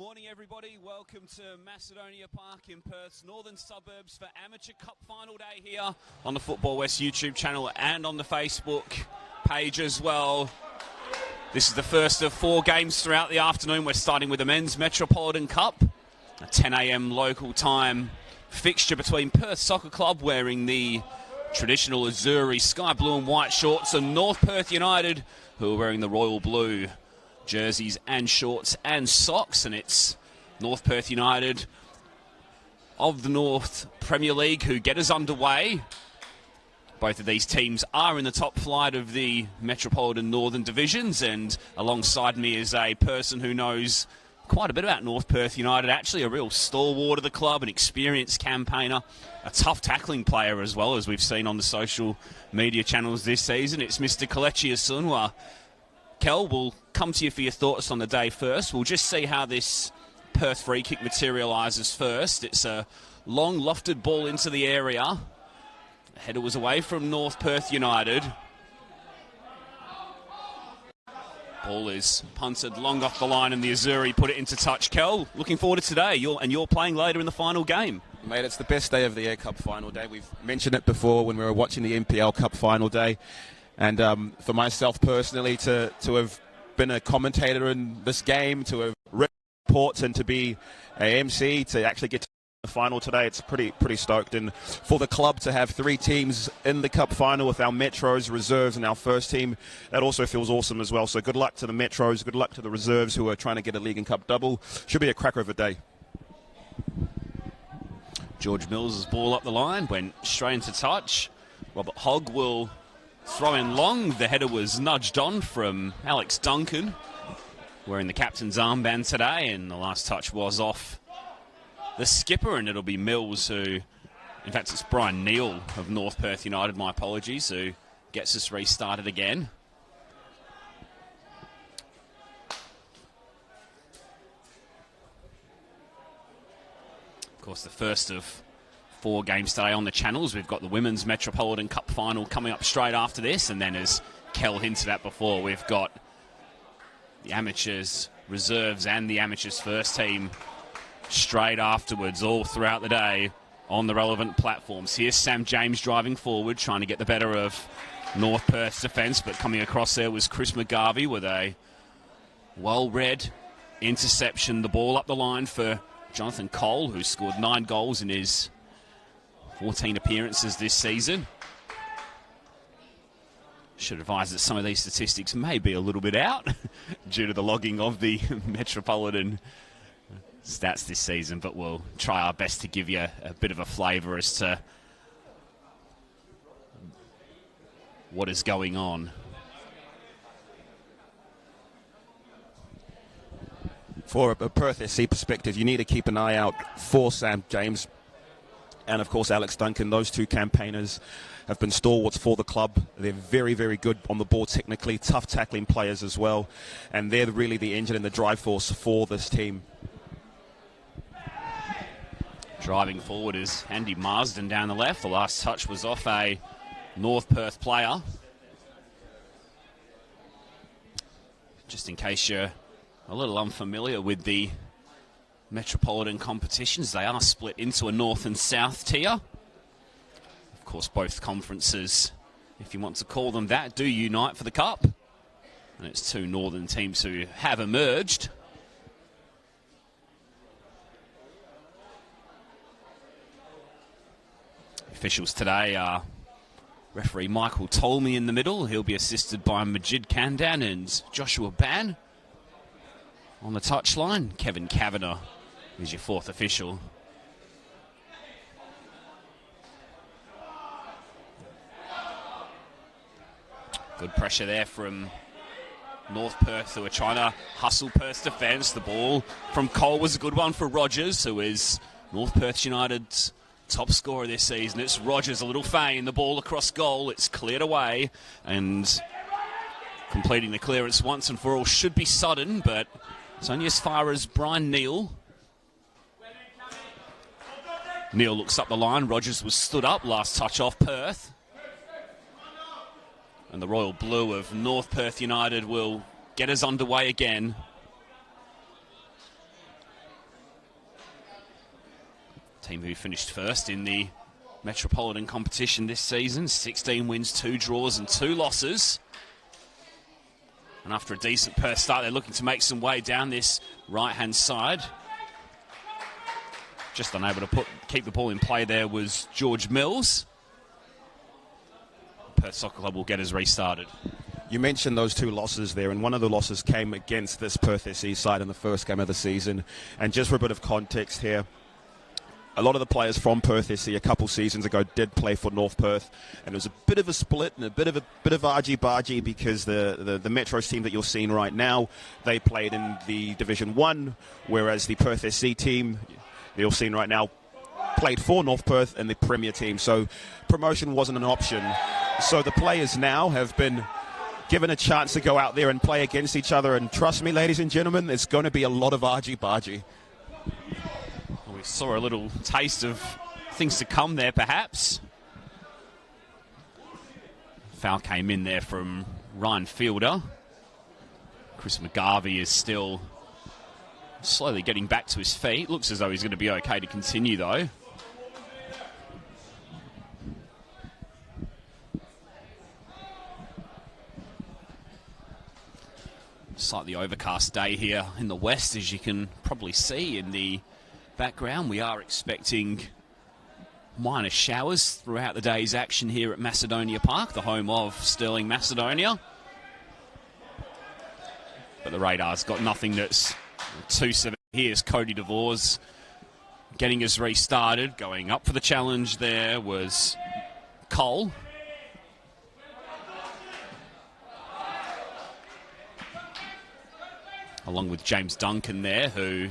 Morning everybody, welcome to Macedonia Park in Perth's northern suburbs for Amateur Cup Final Day here on the Football West YouTube channel and on the Facebook page as well. This is the first of 4 games throughout the afternoon. We're starting with the Men's Metropolitan Cup, a 10 a.m. local time fixture between Perth Soccer Club wearing the traditional Azuri sky blue and white shorts and North Perth United who are wearing the royal blue jerseys and shorts and socks, and it's North Perth United of the North Premier League who get us underway. Both of these teams are in the top flight of the Metropolitan Northern Divisions, and alongside me is a person who knows quite a bit about North Perth United, actually a real stalwart of the club, an experienced campaigner, a tough tackling player as well, as we've seen on the social media channels this season. It's Mr. Kelechi Asunwa. Kel, we'll come to you for your thoughts on the day first. We'll just see how this Perth free kick materialises first. It's a long lofted ball into the area. The header was away from North Perth United. Ball is punted long off the line and the Azuri put it into touch. Kel, looking forward to today. You're playing later in the final game. Mate, it's the best day of the Air Cup final day. We've mentioned it before when we were watching the NPL Cup final day. And for myself personally, to have been a commentator in this game, to have written reports and to be a MC, to actually get to the final today, it's pretty stoked. And for the club to have 3 teams in the Cup final with our Metros, Reserves and our first team, that also feels awesome as well. So good luck to the Metros, good luck to the Reserves who are trying to get a League and Cup double. Should be a cracker of a day. George Mills' ball up the line, went straight into touch. Robert Hogg will throw in long. The header was nudged on from Alex Duncan, wearing the captain's armband today, and the last touch was off the skipper, and it'll be Mills who, in fact it's Brian Neal of North Perth United, my apologies, who gets us restarted again. Of course, the first of 4 games today on the channels. We've got the Women's Metropolitan Cup final coming up straight after this, and then as Kel hinted at before, we've got the Amateurs, Reserves and the Amateurs first team straight afterwards, all throughout the day on the relevant platforms. Here's Sam James driving forward, trying to get the better of North Perth's defence, but coming across there was Chris McGarvey with a well-read interception. The ball up the line for Jonathan Cole, who scored 9 goals in his 14 appearances this season. Should advise that some of these statistics may be a little bit out due to the logging of the Metropolitan stats this season, but we'll try our best to give you a bit of a flavour as to what is going on. For a Perth SC perspective, you need to keep an eye out for Sam James and, of course, Alex Duncan. Those 2 campaigners have been stalwarts for the club. They're very, very good on the ball technically, tough tackling players as well, and they're really the engine and the drive force for this team. Driving forward is Andy Marsden down the left. The last touch was off a North Perth player. Just in case you're a little unfamiliar with the Metropolitan competitions, they are split into a North and South tier. Of course, both conferences, if you want to call them that, do unite for the Cup. And it's 2 Northern teams who have emerged. Officials today are referee Michael Tolmie in the middle. He'll be assisted by Majid Kandan and Joshua Ban. On the touchline, Kevin Kavanagh is your 4th official. Good pressure there from North Perth, who are trying to hustle Perth's defence. The ball from Cole was a good one for Rogers, who is North Perth United's top scorer this season. It's Rogers, a little feint, the ball across goal. It's cleared away, and completing the clearance once and for all should be Sutton, but it's only as far as Brian Neal. Neal looks up the line. Rogers was stood up. Last touch off Perth. And the royal blue of North Perth United will get us underway again. Team who finished first in the Metropolitan competition this season. 16 wins, 2 draws and 2 losses. And after a decent Perth start, they're looking to make some way down this right-hand side. Just unable to keep the ball in play there was George Mills. Perth Soccer Club will get us restarted. You mentioned those 2 losses there, and one of the losses came against this Perth SE side in the first game of the season. And just for a bit of context here, a lot of the players from Perth SE a couple seasons ago did play for North Perth, and it was a bit of a split and a bit of argy-bargy because the Metros team that you're seeing right now, they played in the Division 1, whereas the Perth SE team that you're seeing right now played for North Perth in the Premier team. So promotion wasn't an option. So the players now have been given a chance to go out there and play against each other, and trust me, ladies and gentlemen, there's going to be a lot of argy-bargy. We saw a little taste of things to come there, perhaps. Foul came in there from Ryan Fielder. Chris McGarvey is still slowly getting back to his feet. Looks as though he's going to be okay to continue, though. Slightly overcast day here in the west, as you can probably see in the background. We are expecting minor showers throughout the day's action here at Macedonia Park, the home of Stirling Macedonia. But the radar's got nothing that's too severe. Here's Cody DeVos getting us restarted. Going up for the challenge there was Cole. Along with James Duncan there, who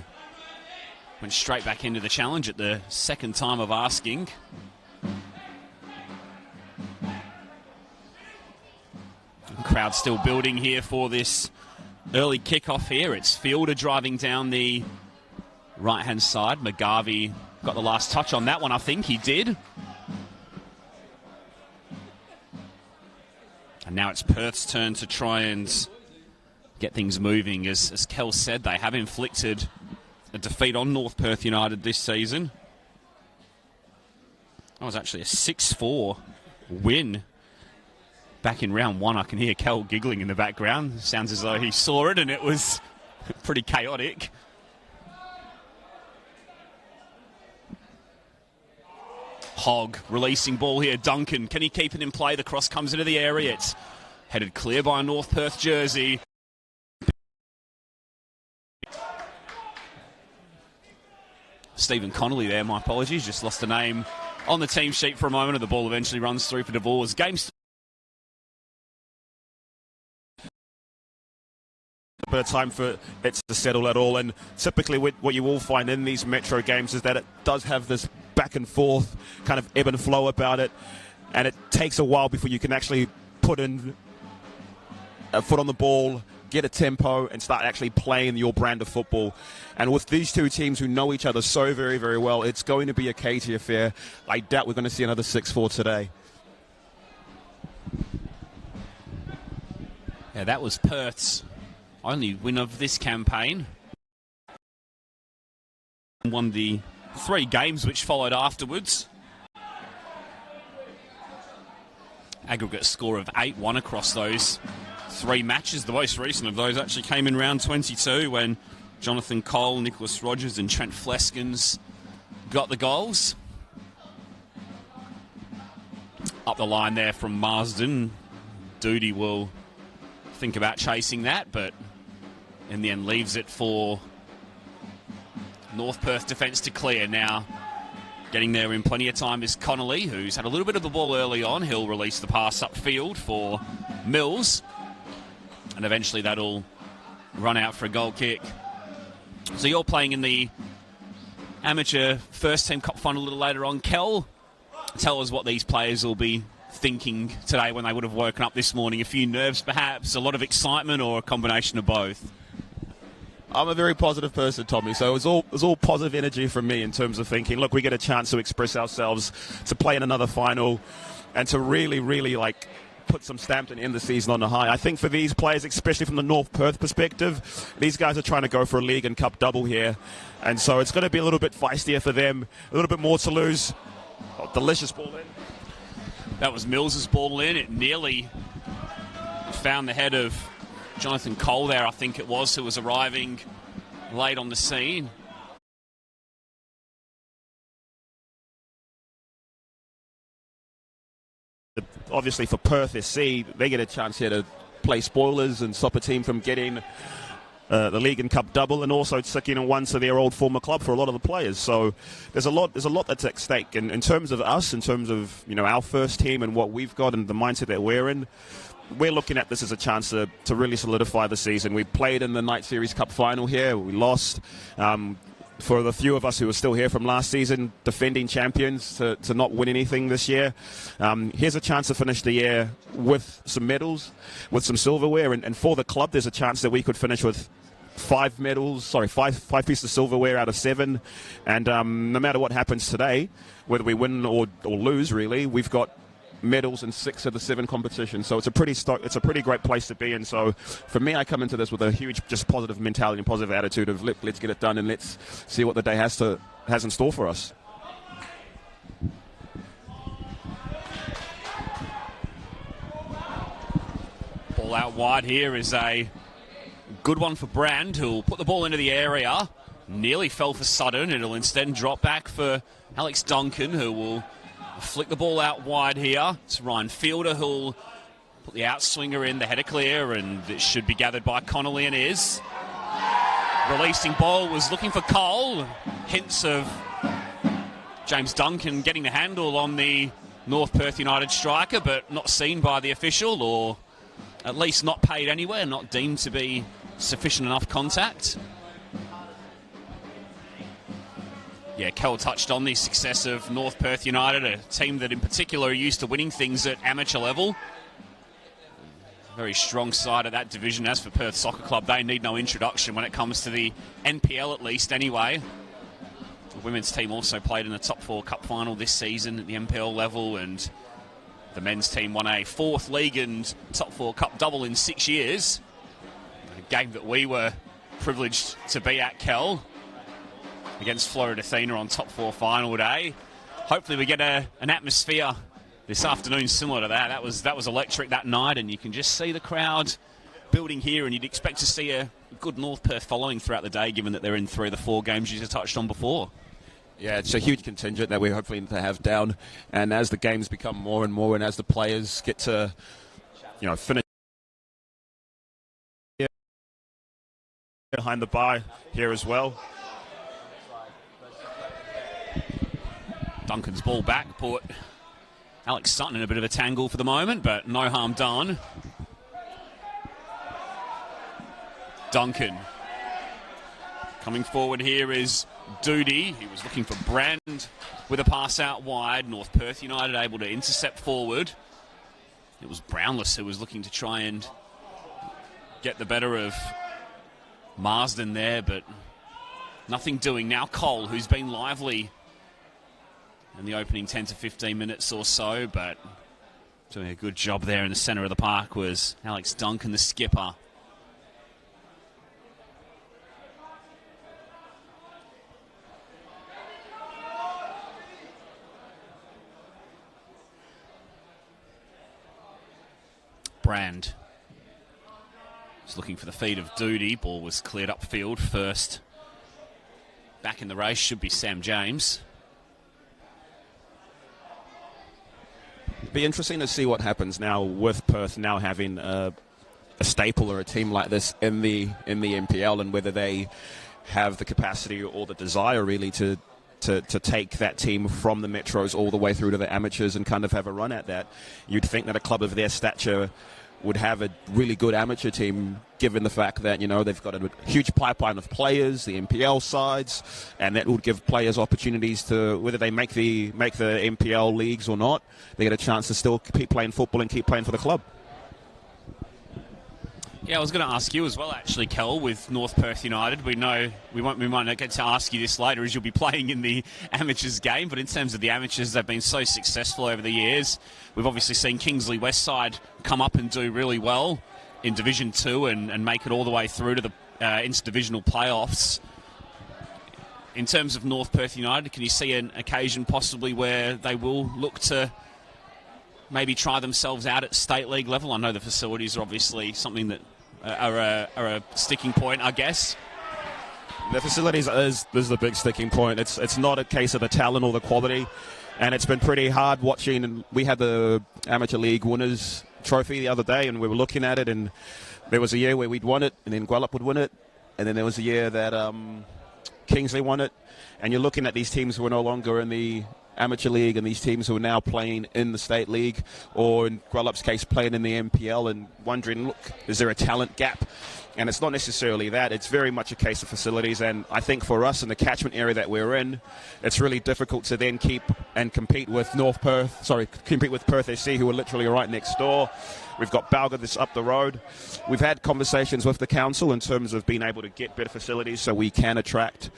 went straight back into the challenge at the second time of asking. The crowd still building here for this early kickoff here. It's Fielder driving down the right-hand side. McGarvey got the last touch on that one, I think he did. And now it's Perth's turn to try and get things moving. As Kel said, they have inflicted a defeat on North Perth United this season. That was actually a 6-4 win back in round 1. I can hear Kel giggling in the background. Sounds as though he saw it and it was pretty chaotic. Hogg releasing ball here. Duncan, can he keep it in play? The cross comes into the area. It's headed clear by a North Perth jersey. Stephen Connolly there, my apologies, just lost a name on the team sheet for a moment, and the ball eventually runs through for DeVos. Game's a bit of time for it to settle at all, and typically what you will find in these Metro games is that it does have this back and forth kind of ebb and flow about it, and it takes a while before you can actually put in a foot on the ball, get a tempo, and start actually playing your brand of football. And with these two teams who know each other so very, very well, it's going to be a cagey affair. I doubt we're going to see another 6-4 today. Yeah, that was Perth's only win of this campaign. Won the 3 games which followed afterwards. Aggregate score of 8-1 across those 3 matches. The most recent of those actually came in round 22 when Jonathan Cole, Nicholas Rogers and Trent Fleskens got the goals. Up the line there from Marsden. Doody will think about chasing that, but in the end leaves it for North Perth defence to clear. Now getting there in plenty of time is Connolly, who's had a little bit of the ball early on. He'll release the pass upfield for Mills, and eventually that'll run out for a goal kick. So you're playing in the amateur first team cup final a little later on. Kel, tell us what these players will be thinking today when they would have woken up this morning. A few nerves perhaps, a lot of excitement, or a combination of both? I'm a very positive person, Tommy, so it was all positive energy from me in terms of thinking, look, we get a chance to express ourselves, to play in another final, and to really, really put some stamp and end the season on a high. I think for these players, especially from the North Perth perspective, these guys are trying to go for a league and cup double here, and so it's going to be a little bit feistier for them, a little bit more to lose. Oh, delicious ball in. That was Mills's ball in. It nearly found the head of Jonathan Cole there, I think it was, who was arriving late on the scene. Obviously for Perth SC, they get a chance here to play spoilers and stop a team from getting the league and cup double, and also sticking in one to their old former club for a lot of the players. So there's a lot that's at stake. And in terms of us, in terms of our first team and what we've got and the mindset that we're in, we're looking at this as a chance to really solidify the season. We played in the Night Series Cup final here. We lost. For the few of us who were still here from last season, defending champions, to not win anything this year. Here's a chance to finish the year with some medals, with some silverware, and for the club there's a chance that we could finish with five pieces of silverware out of 7, and no matter what happens today, whether we win or lose, really, we've got medals in 6 of the 7 competitions. So it's a pretty great place to be in. So for me, I come into this with a huge just positive mentality and positive attitude of let's get it done and let's see what the day has in store for us. Ball out wide here is a good one for Brand, who'll put the ball into the area. Nearly fell for Sutton. It'll instead drop back for Alex Duncan, who will flick the ball out wide here. It's Ryan Fielder who'll put the outswinger in, the header clear, and it should be gathered by Connolly, and is. Releasing ball was looking for Cole. Hints of James Duncan getting the handle on the North Perth United striker, but not seen by the official, or at least not paid anywhere, not deemed to be sufficient enough contact. Yeah, Kel touched on the success of North Perth United, a team that in particular are used to winning things at amateur level. Very strong side of that division. As for Perth Soccer Club, they need no introduction when it comes to the NPL, at least anyway. The women's team also played in the top 4 cup final this season at the NPL level, and the men's team won a 4th league and top 4 cup double in 6 years. A game that we were privileged to be at, Kel, against Florida Athena on top 4 final day. Hopefully we get an atmosphere this afternoon similar to that. That was electric that night, and you can just see the crowd building here, and you'd expect to see a good North Perth following throughout the day, given that they're in 3 of the 4 games you just touched on before. Yeah, it's a huge contingent that we're hopefully to have down, and as the games become more and more, and as the players get to finish behind the bar here as well. Duncan's ball back put Alex Sutton in a bit of a tangle for the moment, but no harm done. Duncan. Coming forward here is Doody. He was looking for Brand with a pass out wide. North Perth United able to intercept forward. It was Brownless who was looking to try and get the better of Marsden there, but nothing doing. Now Cole, who's been lively in the opening 10 to 15 minutes or so, but doing a good job there in the centre of the park was Alex Duncan, the skipper. Brand was looking for the feed of Doody. Ball was cleared upfield first. Back in the race should be Sam James. Be interesting to see what happens now with Perth now having a staple or a team like this in the NPL, and whether they have the capacity or the desire really to take that team from the Metros all the way through to the amateurs and kind of have a run at that. You'd think that a club of their stature would have a really good amateur team, given the fact that they've got a huge pipeline of players, the NPL sides, and that would give players opportunities to, whether they make the NPL leagues or not, they get a chance to still keep playing football and keep playing for the club. Yeah, I was going to ask you as well, actually, Kel, with North Perth United. We know we might not get to ask you this later as you'll be playing in the amateurs game, but in terms of the amateurs, they've been so successful over the years. We've obviously seen Kingsley Westside come up and do really well in Division 2 and make it all the way through to the interdivisional playoffs. In terms of North Perth United, can you see an occasion possibly where they will look to maybe try themselves out at state league level? I know the facilities are obviously something that are a sticking point, I guess. The facilities is the big sticking point. It's not a case of the talent or the quality, and it's been pretty hard watching. And we had the Amateur League Winners Trophy the other day, and we were looking at it, and there was a year where we'd won it, and then Guelph would win it, and then there was a year that Kingsley won it, and you're looking at these teams who are no longer in the Amateur League and these teams who are now playing in the State League, or in Guelph's case playing in the MPL, and wondering, look, is there a talent gap? And it's not necessarily that. It's very much a case of facilities, and I think for us in the catchment area that we're in, it's really difficult to then keep and compete with compete with Perth SC, who are literally right next door. We've got Balga that's up the road. We've had conversations with the council in terms of being able to get better facilities so we can attract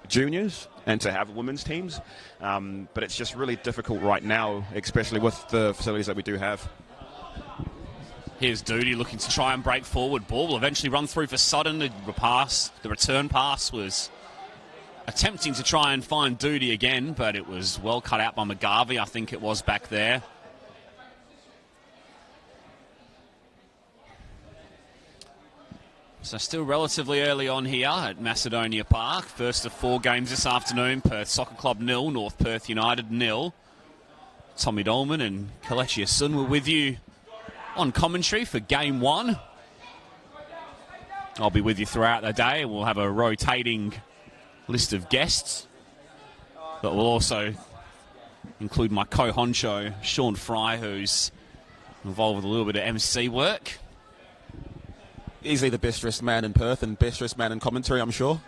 juniors and to have women's teams. But it's just really difficult right now, especially with the facilities that we do have. Here's Doody looking to try and break forward. Ball will eventually run through for Sutton. The return pass was attempting to try and find Doody again, but it was well cut out by McGarvey, I think it was back there. So still relatively early on here at Macedonia Park. First of 4 games this afternoon. Perth Soccer Club 0, North Perth United 0. Tommy Dolman and Kalechi Asun were with you on commentary for Game 1. I'll be with you throughout the day, and we'll have a rotating list of guests that will also include my co-honcho, Sean Fry, who's involved with a little bit of MC work. Easily the best-dressed man in Perth and best-dressed man in commentary, I'm sure.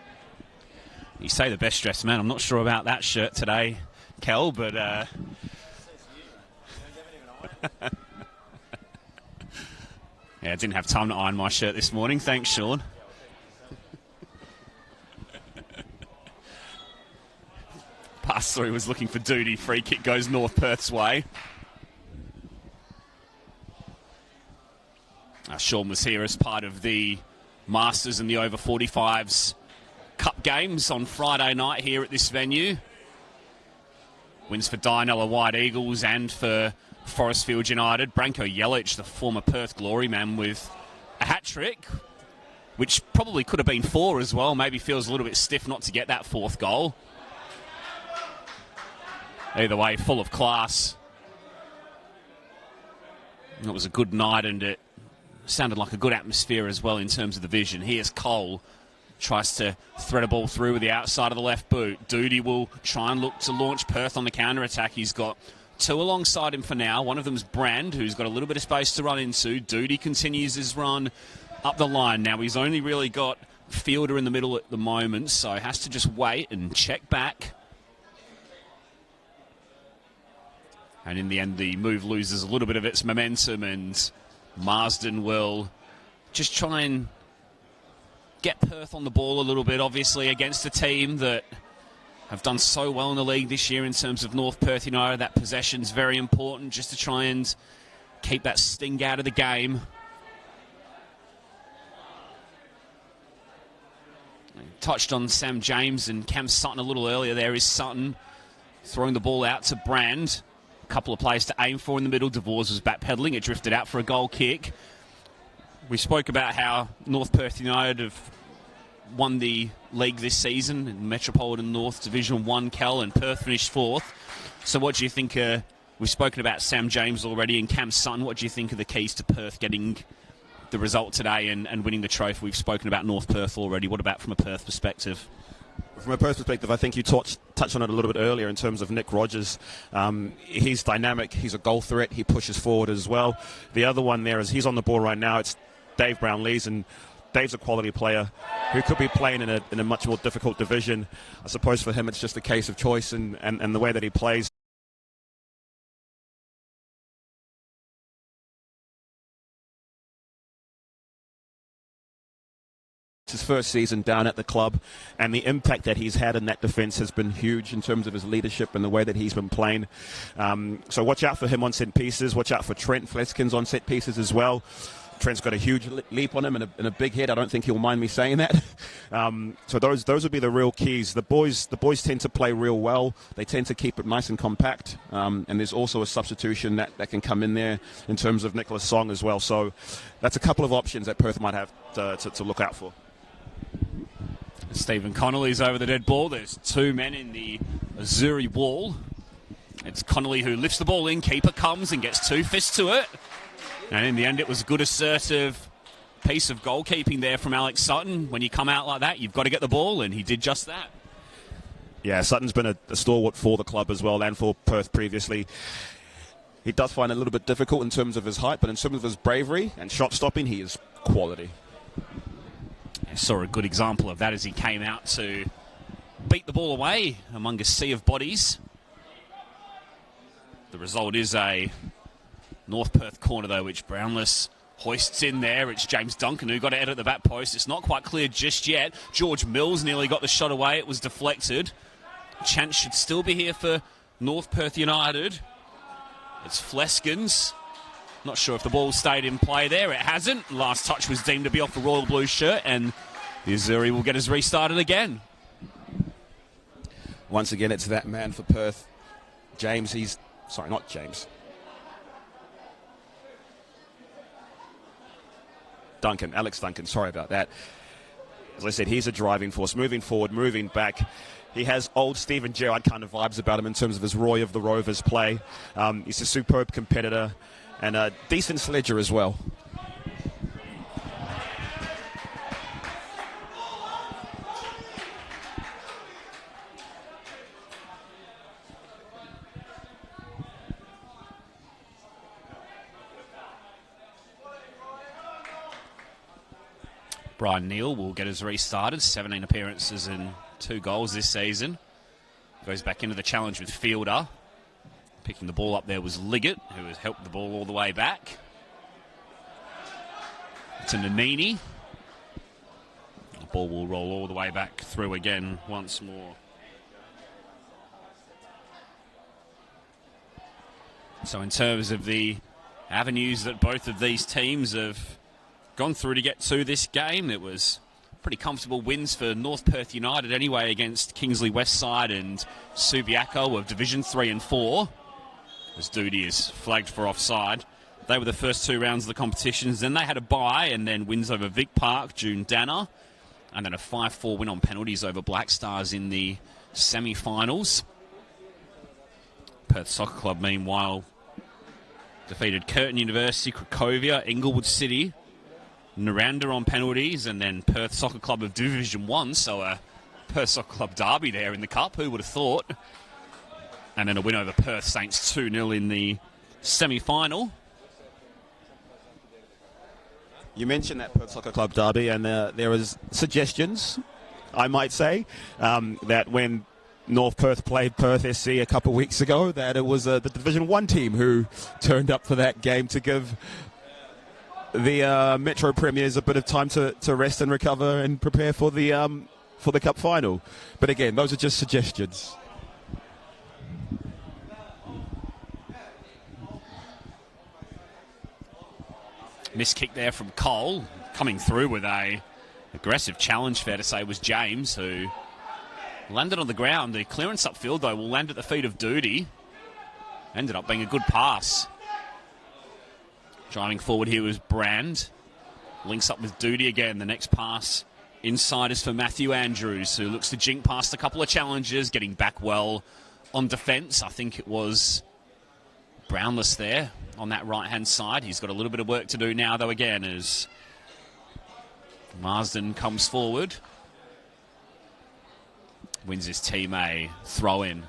You say the best-dressed man. I'm not sure about that shirt today, Kel, but... Yeah, I didn't have time to iron my shirt this morning. Thanks, Sean. Pass through was looking for Doody. Free kick goes North Perth's way. Sean was here as part of the Masters and the over 45s Cup games on Friday night here at this venue. Wins for Dianella White Eagles and for Forestfield United. Branko Jelic, the former Perth glory man, with a hat-trick, which probably could have been 4 as well. Maybe feels a little bit stiff not to get that 4th goal. Either way, full of class. It was a good night, and it sounded like a good atmosphere as well in terms of the vision. Here's Cole. Tries to thread a ball through with the outside of the left boot. Doody will try and look to launch Perth on the counter-attack. He's got 2 alongside him for now. One of them's Brand, who's got a little bit of space to run into. Doody continues his run up the line. Now, he's only really got Fielder in the middle at the moment, so has to just wait and check back. And in the end, the move loses a little bit of its momentum, and Marsden will just try and get Perth on the ball a little bit, obviously, against a team that have done so well in the league this year in terms of North Perth United. That possession's very important just to try and keep that sting out of the game. Touched on Sam James and Cam Sutton a little earlier. There is Sutton throwing the ball out to Brand. A couple of players to aim for in the middle. DeVos was backpedaling. It drifted out for a goal kick. We spoke about how North Perth United have won the league this season in Metropolitan North Division 1, Cal, and Perth finished 4th. So what do you think, we've spoken about Sam James already and Cam Sutton, what do you think are the keys to Perth getting the result today and winning the trophy? We've spoken about North Perth already. What about from a Perth perspective? From a Perth perspective, I think you touched on it a little bit earlier in terms of Nick Rogers. He's dynamic. He's a goal threat. He pushes forward as well. The other one there is he's on the ball right now. It's Dave Brown-Lees, and Dave's a quality player who could be playing in a much more difficult division. I suppose for him it's just a case of choice and the way that he plays. his first season down at the club, and the impact that he's had in that defence has been huge in terms of his leadership and the way that he's been playing. So watch out for him on set pieces. Watch out for Trent Fleskins on set pieces as well. Trent's got a huge leap on him and a big head. I don't think he'll mind me saying that. So those would be the real keys. The boys tend to play real well. They tend to keep it nice and compact. And there's also a substitution that can come in there in terms of Nicholas Song as well. So that's a couple of options that Perth might have to look out for. Stephen Connolly's over the dead ball. There's two men in the Azuri wall. It's Connolly who lifts the ball in. Keeper comes and gets 2 fists to it. And in the end, it was a good assertive piece of goalkeeping there from Alex Sutton. When you come out like that, you've got to get the ball, and he did just that. Yeah, Sutton's been a stalwart for the club as well, and for Perth previously. He does find it a little bit difficult in terms of his height, but in terms of his bravery and shot stopping, he is quality. I saw a good example of that as he came out to beat the ball away among a sea of bodies. The result is a North Perth corner, though, which Brownless hoists in there. It's James Duncan who got it at the back post. It's not quite clear just yet. George Mills nearly got the shot away. It was deflected. Chance should still be here for North Perth United. It's Fleskins. Not sure if the ball stayed in play there. It hasn't. Last touch was deemed to be off the Royal Blue shirt, and the Azuri will get us restarted again. Once again, it's that man for Perth. Not James. Alex Duncan, sorry about that. As I said, he's a driving force, moving forward, moving back. He has old Stephen Gerrard kind of vibes about him in terms of his Roy of the Rovers play. He's a superb competitor and a decent sledger as well. Brian Neal will get us restarted. 17 appearances and 2 goals this season. Goes back into the challenge with Fielder. Picking the ball up there was Liggett, who has helped the ball all the way back. To Nanini. The ball will roll all the way back through again once more. So in terms of the avenues that both of these teams have gone through to get to this game, it was pretty comfortable wins for North Perth United anyway against Kingsley Westside and Subiaco of Division 3 and 4. As Doody is flagged for offside. They were the first 2 rounds of the competitions. Then they had a bye and then wins over Vic Park, June Danner. And then a 5-4 win on penalties over Black Stars in the semi-finals. Perth Soccer Club, meanwhile, defeated Curtin University, Cracovia, Inglewood City, Naranda on penalties, and then Perth Soccer Club of Division 1, so a Perth Soccer Club derby there in the Cup, who would have thought? And then a win over Perth Saints 2-0 in the semi-final. You mentioned that Perth Soccer Club derby, and there was suggestions, I might say, that when North Perth played Perth SC a couple of weeks ago, that it was the Division 1 team who turned up for that game to give the Metro Premiers a bit of time to rest and recover and prepare for the Cup final. But again, those are just suggestions. Missed kick there from Cole. Coming through with a aggressive challenge, fair to say, was James, who landed on the ground. The clearance upfield, though, will land at the feet of Doody. Ended up being a good pass. Driving forward here was Brand. Links up with Doody again. The next pass inside is for Matthew Andrews, who looks to jink past a couple of challenges, getting back well on defence. I think it was Brownless there on that right-hand side. He's got a little bit of work to do now, though, again, as Marsden comes forward. Wins his team a throw-in.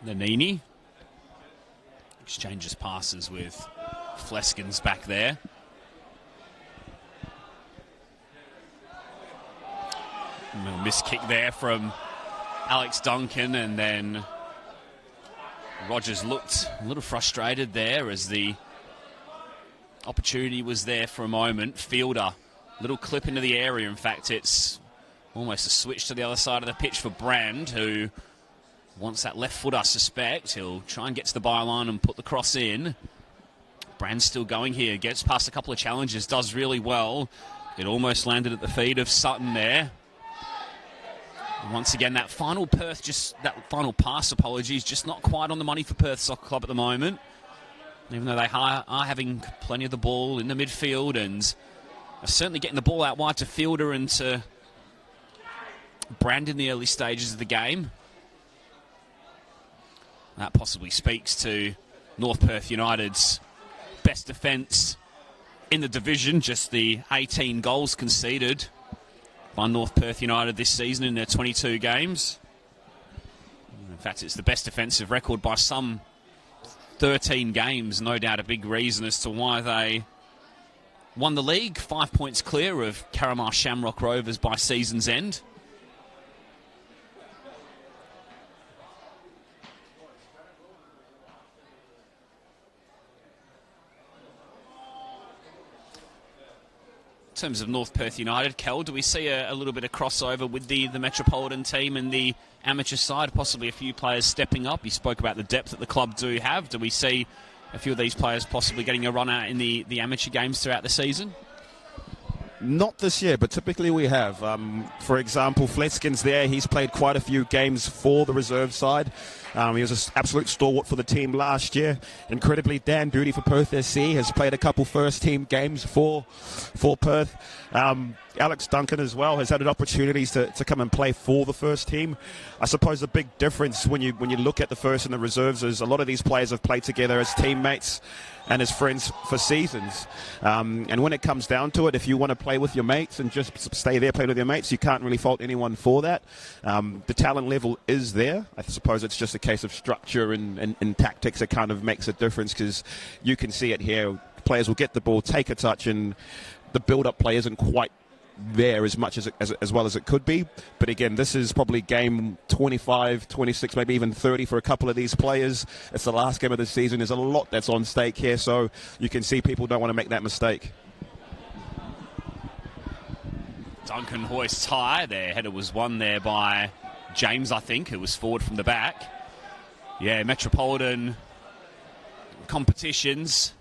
Nanini exchanges passes with Fleskens back there. A missed kick there from Alex Duncan, and then Rogers looked a little frustrated there as the opportunity was there for a moment. Fielder, little clip into the area. In fact, it's almost a switch to the other side of the pitch for Brand, who wants that left foot, I suspect. He'll try and get to the byline and put the cross in. Brand's still going here. Gets past a couple of challenges. Does really well. It almost landed at the feet of Sutton there. And once again, that final final pass, just not quite on the money for Perth Soccer Club at the moment. Even though they are having plenty of the ball in the midfield and are certainly getting the ball out wide to Fielder and to Brand in the early stages of the game. That possibly speaks to North Perth United's best defence in the division, just the 18 goals conceded by North Perth United this season in their 22 games. In fact, it's the best defensive record by some 13 games. No doubt a big reason as to why they won the league. 5 points clear of Caramar Shamrock Rovers by season's end. In terms of North Perth United, Kel, do we see a little bit of crossover with the Metropolitan team and the amateur side, possibly a few players stepping up? You spoke about the depth that the club do have. Do we see a few of these players possibly getting a run out in the amateur games throughout the season? Not this year, but typically we have. For example, Fleskens there, he's played quite a few games for the reserve side. He was an absolute stalwart for the team last year. Incredibly, Dan Duty for Perth SC has played a couple first-team games for Perth. Alex Duncan as well has had opportunities to come and play for the first team. I suppose the big difference when you look at the first and the reserves is a lot of these players have played together as teammates and as friends for seasons. And when it comes down to it, if you want to play with your mates and just stay there, play with your mates, you can't really fault anyone for that. The talent level is there. I suppose it's just a case of structure and tactics that kind of makes a difference, because you can see it here. Players will get the ball, take a touch, and the build-up play isn't quite there as much as well as it could be. But again, this is probably game 25, 26, maybe even 30 for a couple of these players. It's the last game of the season. There's a lot that's on stake here, so you can see people don't want to make that mistake. Duncan hoists high. Their header was won there by James, I think, who was forward from the back. Yeah, Metropolitan competitions,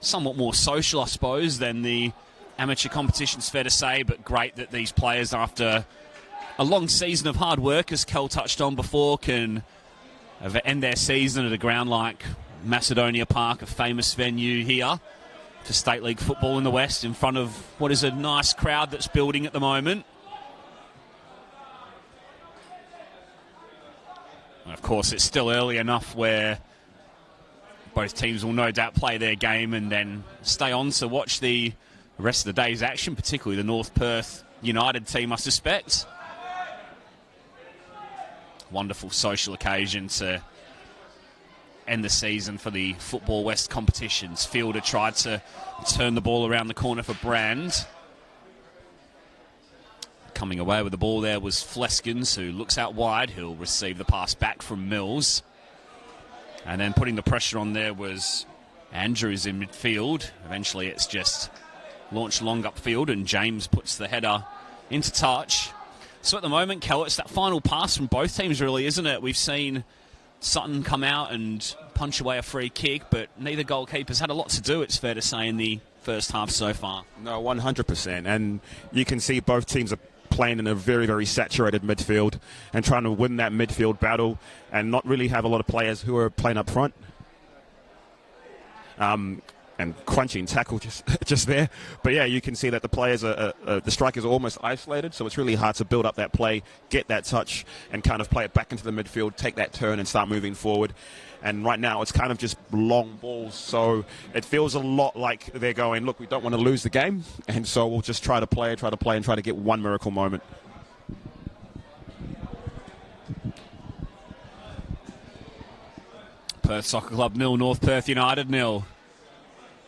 somewhat more social, I suppose, than the amateur competitions, fair to say, but great that these players, after a long season of hard work, as Kel touched on before, can end their season at a ground like Macedonia Park, a famous venue here for State League football in the West, in front of what is a nice crowd that's building at the moment. And of course, it's still early enough where both teams will no doubt play their game and then stay on to watch the rest of the day's action, particularly the North Perth United team, I suspect. Wonderful social occasion to end the season for the Football West competitions. Fielder tried to turn the ball around the corner for Brand. Coming away with the ball there was Fleskens, who looks out wide. He'll receive the pass back from Mills. And then putting the pressure on there was Andrews in midfield. Eventually it's just launched long upfield, and James puts the header into touch. So at the moment, Kel, it's that final pass from both teams, really, isn't it? We've seen Sutton come out and punch away a free kick, but neither goalkeeper's had a lot to do, it's fair to say, in the first half so far. No, 100%. And you can see both teams are playing in a very, very saturated midfield and trying to win that midfield battle and not really have a lot of players who are playing up front. And crunching tackle just there. But yeah, you can see that the players the strikers are almost isolated, so it's really hard to build up that play, get that touch, and kind of play it back into the midfield, take that turn and start moving forward. And right now it's kind of just long balls, so it feels a lot like they're going, look, we don't want to lose the game, and so we'll just try to play and try to get one miracle moment. Perth Soccer Club 0, North Perth United 0.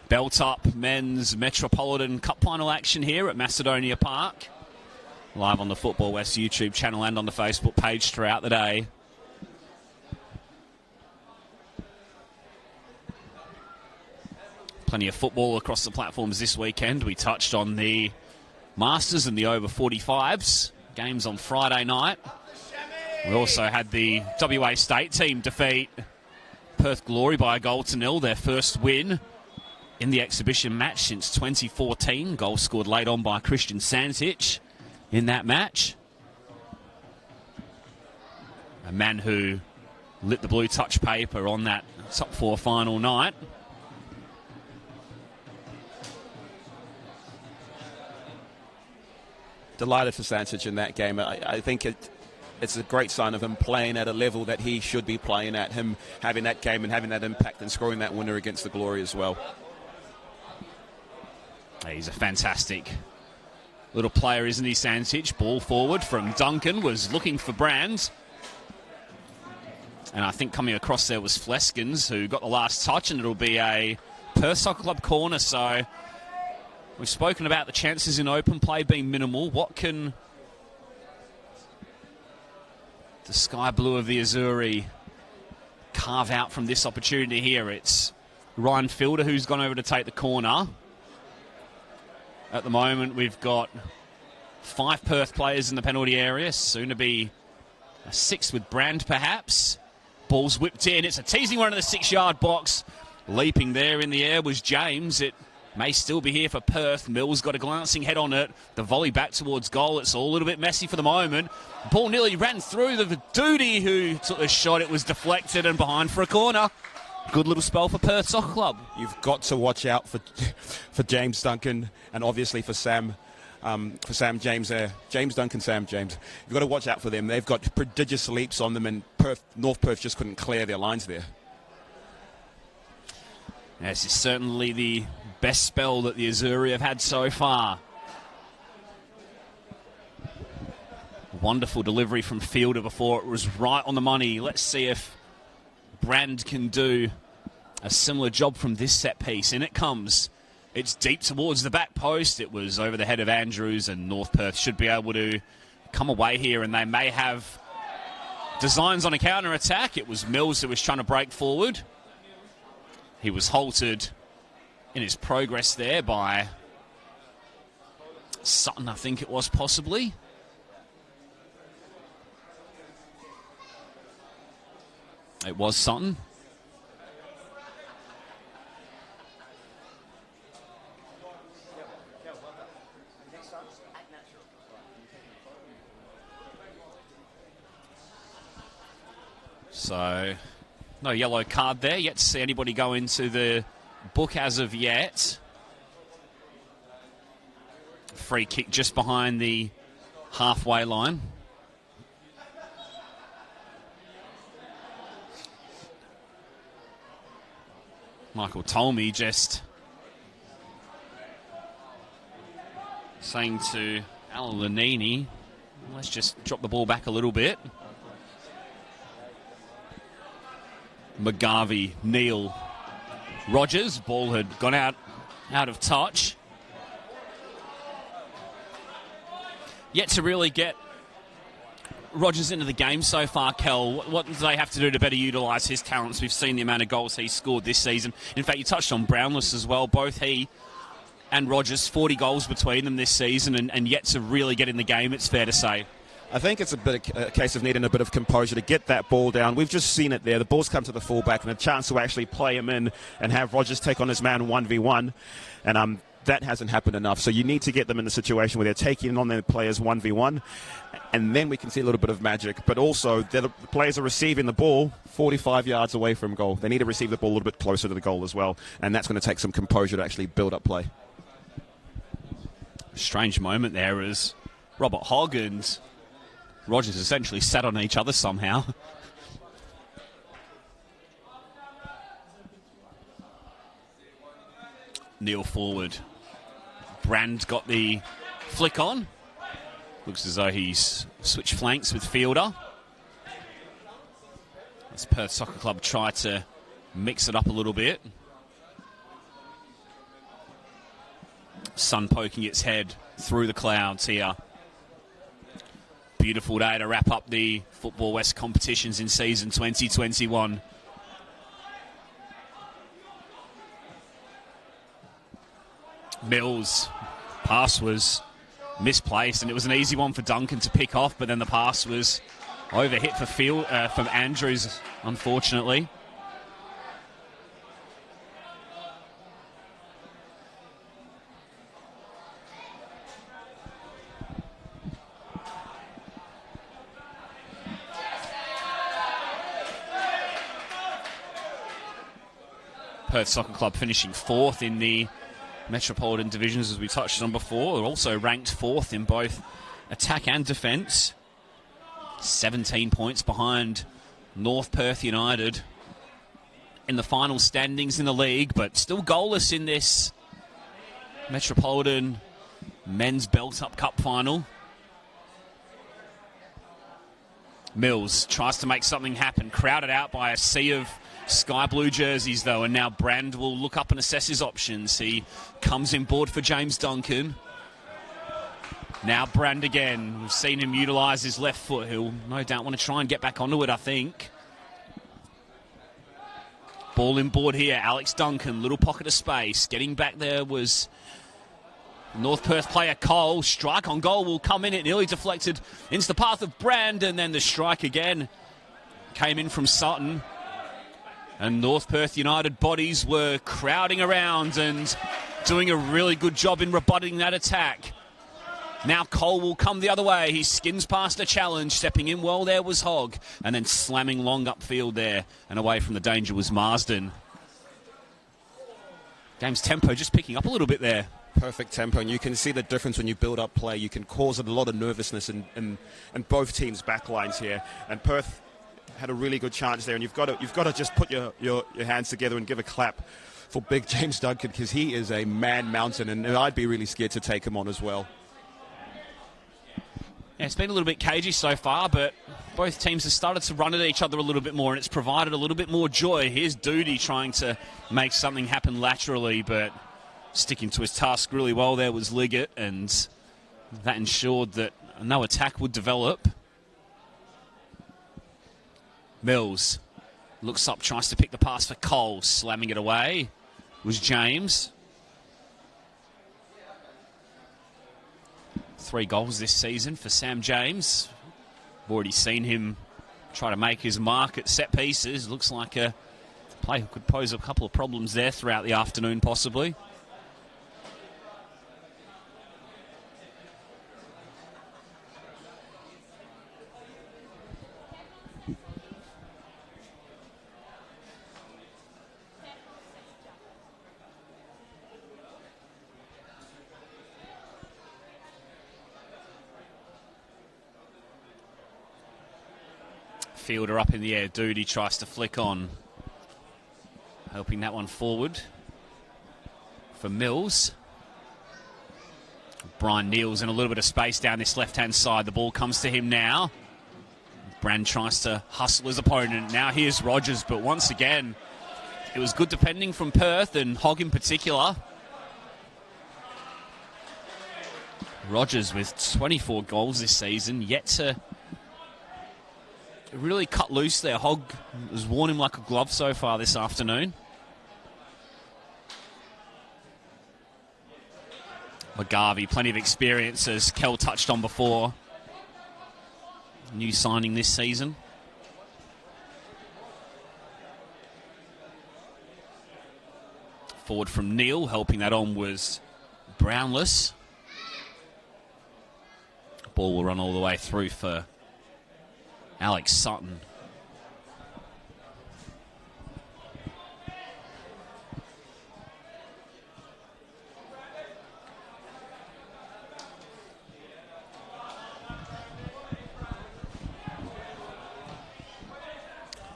Belt up men's Metropolitan Cup final action here at Macedonia Park. Live on the Football West YouTube channel and on the Facebook page throughout the day. Plenty of football across the platforms this weekend. We touched on the Masters and the over 45s. Games on Friday night. We also had the WA State team defeat Perth Glory by a 1-0, their first win in the exhibition match since 2014. Goal scored late on by Christian Santich in that match. A man who lit the blue touch paper on that top four final night. Delighted for Santich in that game. I think it's a great sign of him playing at a level that he should be playing at, him having that game and having that impact and scoring that winner against the Glory as well. He's a fantastic little player, isn't he, Santich? Ball forward from Duncan, was looking for Brand. And I think coming across there was Fleskens, who got the last touch, and it'll be a Perth Soccer Club corner. So we've spoken about the chances in open play being minimal. What can the sky blue of the Azzurri carve out from this opportunity here? It's Ryan Fielder who's gone over to take the corner. At the moment, we've got 5 Perth players in the penalty area. Soon to be a 6th with Brand, perhaps. Ball's whipped in. It's a teasing one in the 6-yard box. Leaping there in the air was James. It may still be here for Perth. Mills got a glancing head on it. The volley back towards goal. It's all a little bit messy for the moment. Ball nearly ran through the Doody who took the shot. It was deflected and behind for a corner. Good little spell for Perth Soccer Club. You've got to watch out for James Duncan and obviously for Sam James there. James Duncan, Sam James. You've got to watch out for them. They've got prodigious leaps on them, and North Perth just couldn't clear their lines there. This is certainly the best spell that the Azzurri have had so far. Wonderful delivery from Fielder before it was right on the money. Let's see if Brand can do a similar job from this set piece. In it comes. It's deep towards the back post. It was over the head of Andrews, and North Perth should be able to come away here, and they may have designs on a counter-attack. It was Mills who was trying to break forward. He was halted in his progress there by Sutton, I think it was, possibly. It was Sutton. So, no yellow card there. Yet to see anybody go into the book as of yet. Free kick just behind the halfway line. Michael Tolmie just saying to Alan Lanini, let's just drop the ball back a little bit. McGarvey, Neal, Rogers. Ball had gone out of touch. Yet to really get Rogers into the game so far, Kel. What do they have to do to better utilise his talents? We've seen the amount of goals he's scored this season. In fact, you touched on Brownless as well. Both he and Rogers, 40 goals between them this season, and yet to really get in the game, it's fair to say. I think it's a case of needing a bit of composure to get that ball down. We've just seen it there. The ball's come to the fullback and a chance to actually play him in and have Rogers take on his man 1v1. And that hasn't happened enough. So you need to get them in the situation where they're taking on their players 1v1. And then we can see a little bit of magic. But also, the players are receiving the ball 45 yards away from goal. They need to receive the ball a little bit closer to the goal as well. And that's going to take some composure to actually build up play. Strange moment there as Robert Hogg and Rogers essentially sat on each other somehow. Neal forward. Brand got the flick on. Looks as though he's switched flanks with Fielder. As Perth Soccer Club try to mix it up a little bit. Sun poking its head through the clouds here. Beautiful day to wrap up the Football West competitions in season 2021. Mills, pass was misplaced, and it was an easy one for Duncan to pick off, but then the pass was overhit from Andrews, unfortunately. Perth Soccer Club finishing 4th in the Metropolitan divisions, as we touched on before. They're also ranked 4th in both attack and defence. 17 points behind North Perth United in the final standings in the league, but still goalless in this Metropolitan Men's Belt-Up Cup final. Mills tries to make something happen, crowded out by a sea of sky blue jerseys though, and now Brand will look up and assess his options. He comes in board for James Duncan. Now Brand again. We've seen him utilise his left foot. He'll no doubt want to try and get back onto it, I think. Ball in board here. Alex Duncan, little pocket of space. Getting back there was North Perth player Cole. Strike on goal will come in. It nearly deflected into the path of Brand, and then the strike again came in from Sutton. And North Perth United bodies were crowding around and doing a really good job in rebutting that attack. Now Cole will come the other way. He skins past a challenge. Stepping in well there was Hogg. And then slamming long upfield there. And away from the danger was Marsden. Game's tempo just picking up a little bit there. Perfect tempo, and you can see the difference when you build up play. You can cause a lot of nervousness in both teams' backlines here. And Perth had a really good chance there, and you've got to just put your hands together and give a clap for big James Duncan, because he is a man mountain, and I'd be really scared to take him on as well. Yeah, it's been a little bit cagey so far, but both teams have started to run at each other a little bit more, and it's provided a little bit more joy. Here's Doody trying to make something happen laterally, but sticking to his task really well there was Liggett, and that ensured that no attack would develop. Mills looks up, tries to pick the pass for Cole. Slamming it away was James. 3 goals this season for Sam James. We've already seen him try to make his mark at set pieces. Looks like a play who could pose a couple of problems there throughout the afternoon, possibly. Fielder up in the air. Doody tries to flick on. Helping that one forward for Mills. Brian Neal's in a little bit of space down this left-hand side. The ball comes to him now. Brand tries to hustle his opponent. Now here's Rogers, but once again, it was good defending from Perth, and Hogg in particular. Rogers with 24 goals this season, yet to really cut loose there. Hogg has worn him like a glove so far this afternoon. McGarvey, plenty of experience, as Kel touched on before. New signing this season. Forward from Neal, helping that on was Brownless. Ball will run all the way through for Alex Sutton.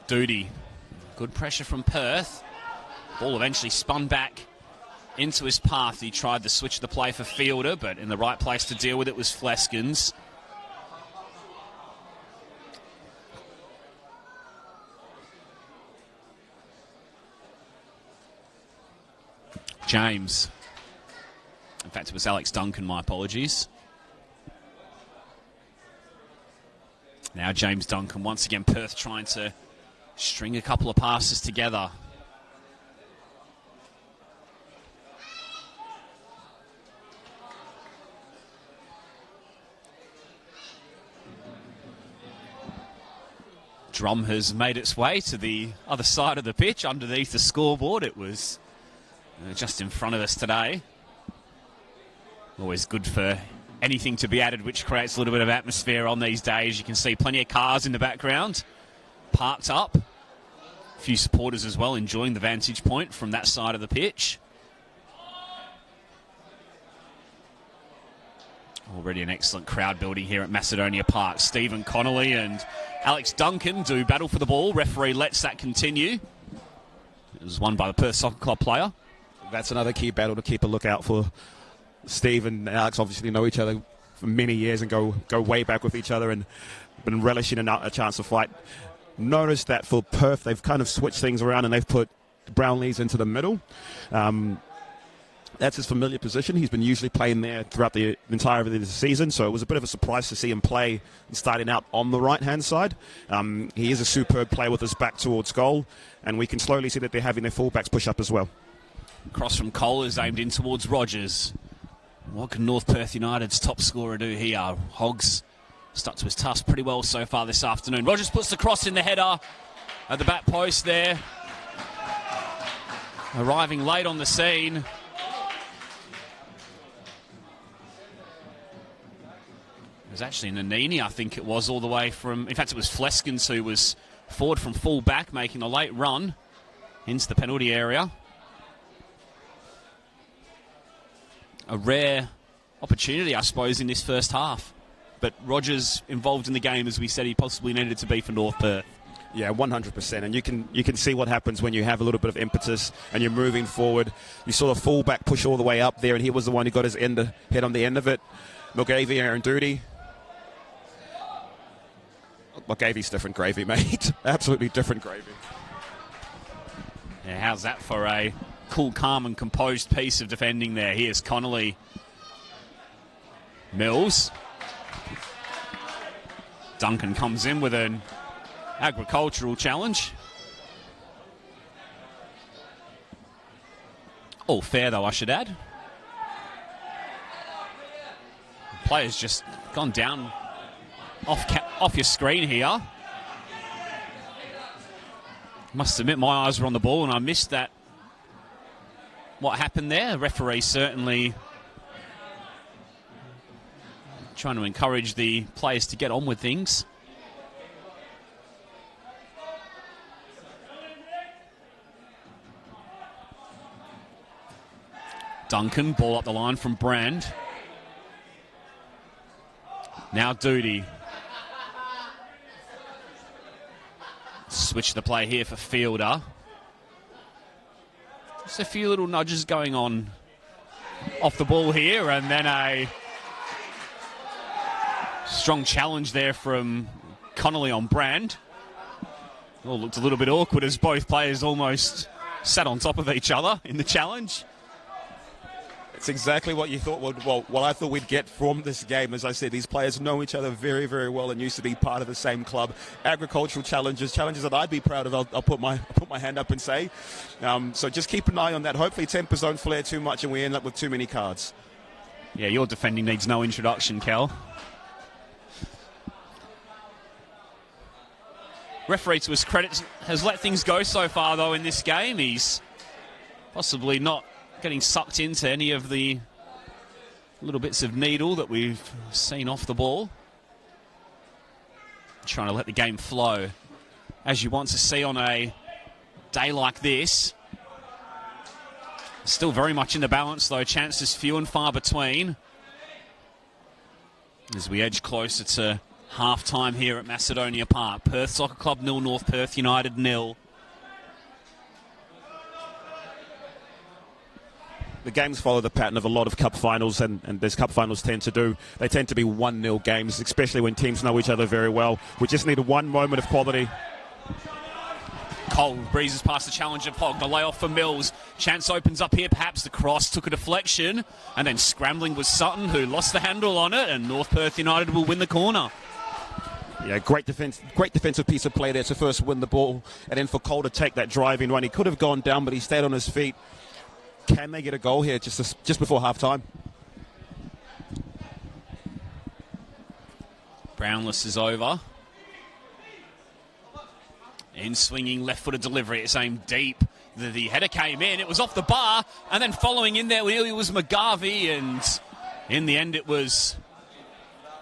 Doody, good pressure from Perth. Ball eventually spun back into his path. He tried to switch the play for Fielder, but in the right place to deal with it was Fleskens. James. In fact, it was Alex Duncan, my apologies. Now James Duncan, once again, Perth trying to string a couple of passes together. Drum has made its way to the other side of the pitch, underneath the scoreboard. It was just in front of us today. Always good for anything to be added, which creates a little bit of atmosphere on these days. You can see plenty of cars in the background, parked up. A few supporters as well enjoying the vantage point from that side of the pitch. Already an excellent crowd building here at Macedonia Park. Stephen Connolly and Alex Duncan do battle for the ball. Referee lets that continue. It was won by the Perth Soccer Club player. That's another key battle to keep a lookout for. Steve and Alex obviously know each other for many years and go way back with each other and been relishing a chance to fight. Notice that for Perth, they've kind of switched things around and they've put Brownlees into the middle. That's his familiar position. He's been usually playing there throughout the entirety of the season, so it was a bit of a surprise to see him play starting out on the right-hand side. He is a superb player with his back towards goal, and we can slowly see that they're having their fullbacks push up as well. Cross from Cole is aimed in towards Rogers. What can North Perth United's top scorer do here? Hoggs stuck to his task pretty well so far this afternoon. Rogers puts the cross in the header at the back post there. Arriving late on the scene. It was actually Nanini, I think it was, all the way from... In fact, it was Fleskens who was forward from full back, making a late run into the penalty area. A rare opportunity, I suppose, in this first half. But Rogers involved in the game as we said he possibly needed to be for North Perth. Yeah, 100%. And you can see what happens when you have a little bit of impetus and you're moving forward. You saw the full-back push all the way up there, and he was the one who got his head on the end of it. Mulgavy, Aaron Doody. Mulgavy's different gravy, mate. Absolutely different gravy. Yeah, how's that for a cool, calm and composed piece of defending there? Here's Connolly. Mills. Duncan comes in with an agricultural challenge. All fair, though, I should add. The player's just gone down off your screen here. Must admit my eyes were on the ball and I missed that. What happened there? The referee certainly trying to encourage the players to get on with things. Duncan, ball up the line from Brand. Now Doody. Switch the play here for Fielder. Just a few little nudges going on off the ball here, and then a strong challenge there from Connolly on Brand. All looked a little bit awkward as both players almost sat on top of each other in the challenge. It's exactly what you thought. What I thought we'd get from this game. As I said, these players know each other very, very well and used to be part of the same club. Agricultural challenges that I'd be proud of. I'll put my hand up and say. So just keep an eye on that. Hopefully tempers don't flare too much and we end up with too many cards. Yeah, your defending needs no introduction, Cal. Referee, to his credit, has let things go so far, though, in this game. He's possibly not getting sucked into any of the little bits of needle that we've seen off the ball. Trying to let the game flow as you want to see on a day like this. Still very much in the balance, though. Chances few and far between as we edge closer to half-time here at Macedonia Park. Perth Soccer Club 0, North Perth United 0. The games follow the pattern of a lot of cup finals, and as cup finals tend to do, they tend to be 1-0 games, especially when teams know each other very well. We just need one moment of quality. Cole breezes past the challenge of Hogg. The layoff for Mills. Chance opens up here. Perhaps the cross took a deflection. And then scrambling was Sutton, who lost the handle on it. And North Perth United will win the corner. Yeah, great defensive piece of play there to first win the ball. And then for Cole to take that driving run. He could have gone down, but he stayed on his feet. Can they get a goal here just before half-time? Brownless is over. In swinging left-footed delivery. It's aimed deep. The header came in. It was off the bar. And then following in there was McGarvey. And in the end, it was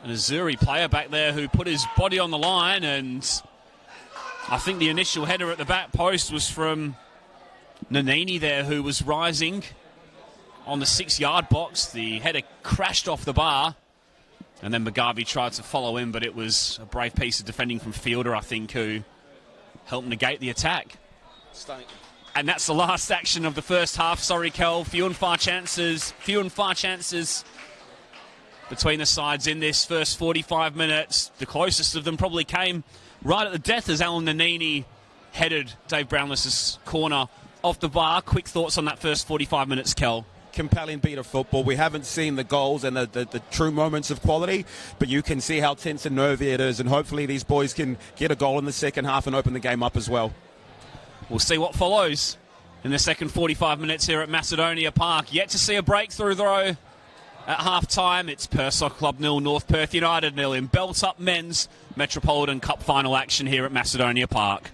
an Azuri player back there who put his body on the line. And I think the initial header at the back post was from Nanini there, who was rising on the 6-yard box. The header crashed off the bar. And then McGarvey tried to follow in, but it was a brave piece of defending from Fielder, I think, who helped negate the attack. Stunning. And that's the last action of the first half. Sorry, Kel. Few and far chances between the sides in this first 45 minutes. The closest of them probably came right at the death as Alan Nanini headed Dave Brownless's corner off the bar. Quick thoughts on that first 45 minutes, Kel? Compelling beat of football. We haven't seen the goals and the true moments of quality, but you can see how tense and nervy it is, and hopefully these boys can get a goal in the second half and open the game up as well. We'll see what follows in the second 45 minutes here at Macedonia Park. Yet to see a breakthrough, though, at half-time. It's Perth Soccer Club 0, North Perth United 0 in Belt-Up Men's Metropolitan Cup final action here at Macedonia Park.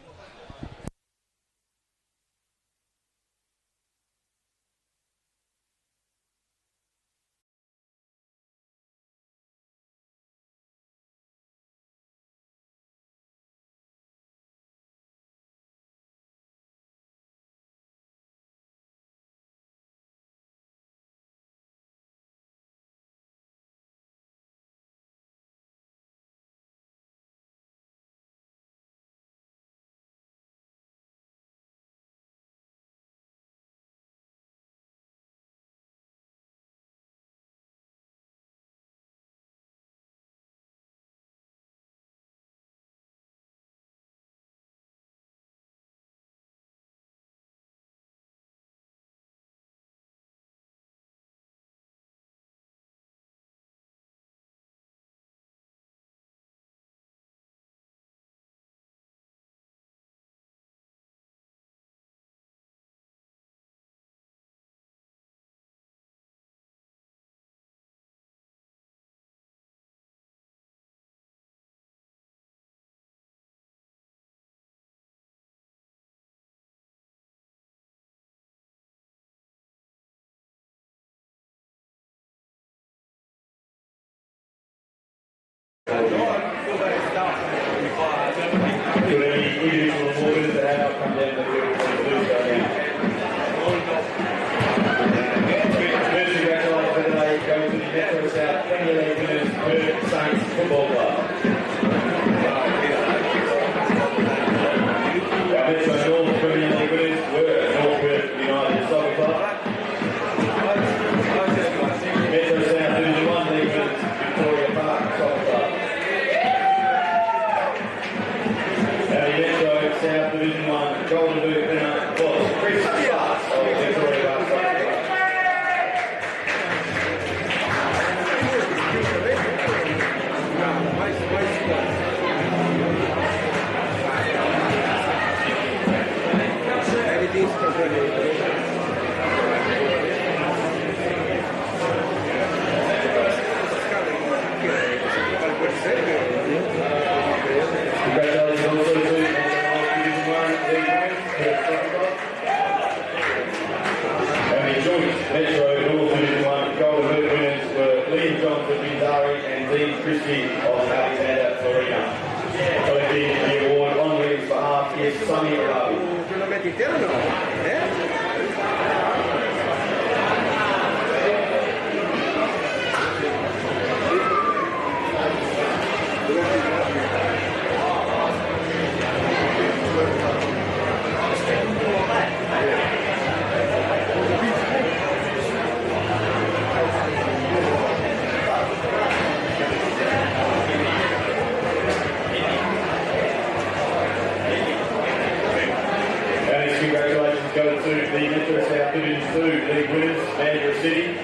Next congratulations go to the Metro South Division 2 League winners, Mandurah City.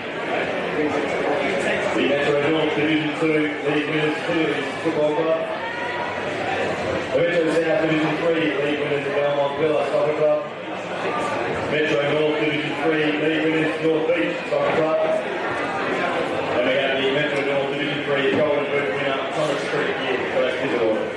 The Metro North Division 2 League winners, Phillies Football Club. The Metro South Division 3 League winners, Belmont Villa Soccer Club. Metro North Division 3 League winners, North Beach Soccer Club. And we have the Metro North Division 3 Golden Boot winner, Thomas Creek here, first visit order.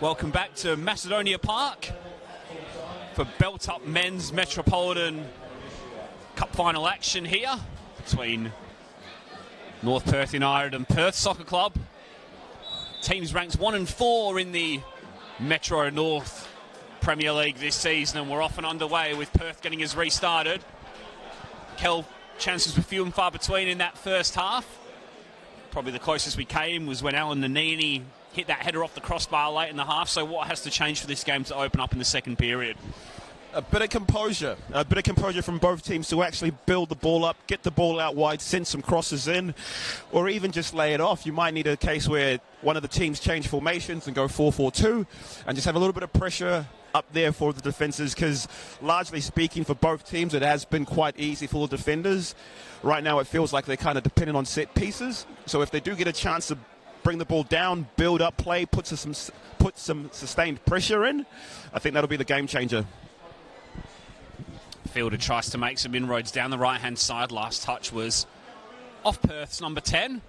Welcome back to Macedonia Park for belt-up men's Metropolitan Cup final action here between North Perth United and Perth Soccer Club. Teams ranked 1 and 4 in the Metro North Premier League this season, and we're off and underway with Perth getting us restarted. Kel, chances were few and far between in that first half. Probably the closest we came was when Alan Nanini hit that header off the crossbar late in the half. So what has to change for this game to open up in the second period? A bit of composure from both teams to actually build the ball up, get the ball out wide, send some crosses in, or even just lay it off. You might need a case where one of the teams change formations and go 4-4-2 and just have a little bit of pressure up there for the defences, because largely speaking for both teams it has been quite easy for the defenders. Right now it feels like they're kind of dependent on set pieces, so if they do get a chance to bring the ball down, build up play, put some sustained pressure in, I think that'll be the game changer. Fielder tries to make some inroads down the right-hand side. Last touch was off Perth's number 10.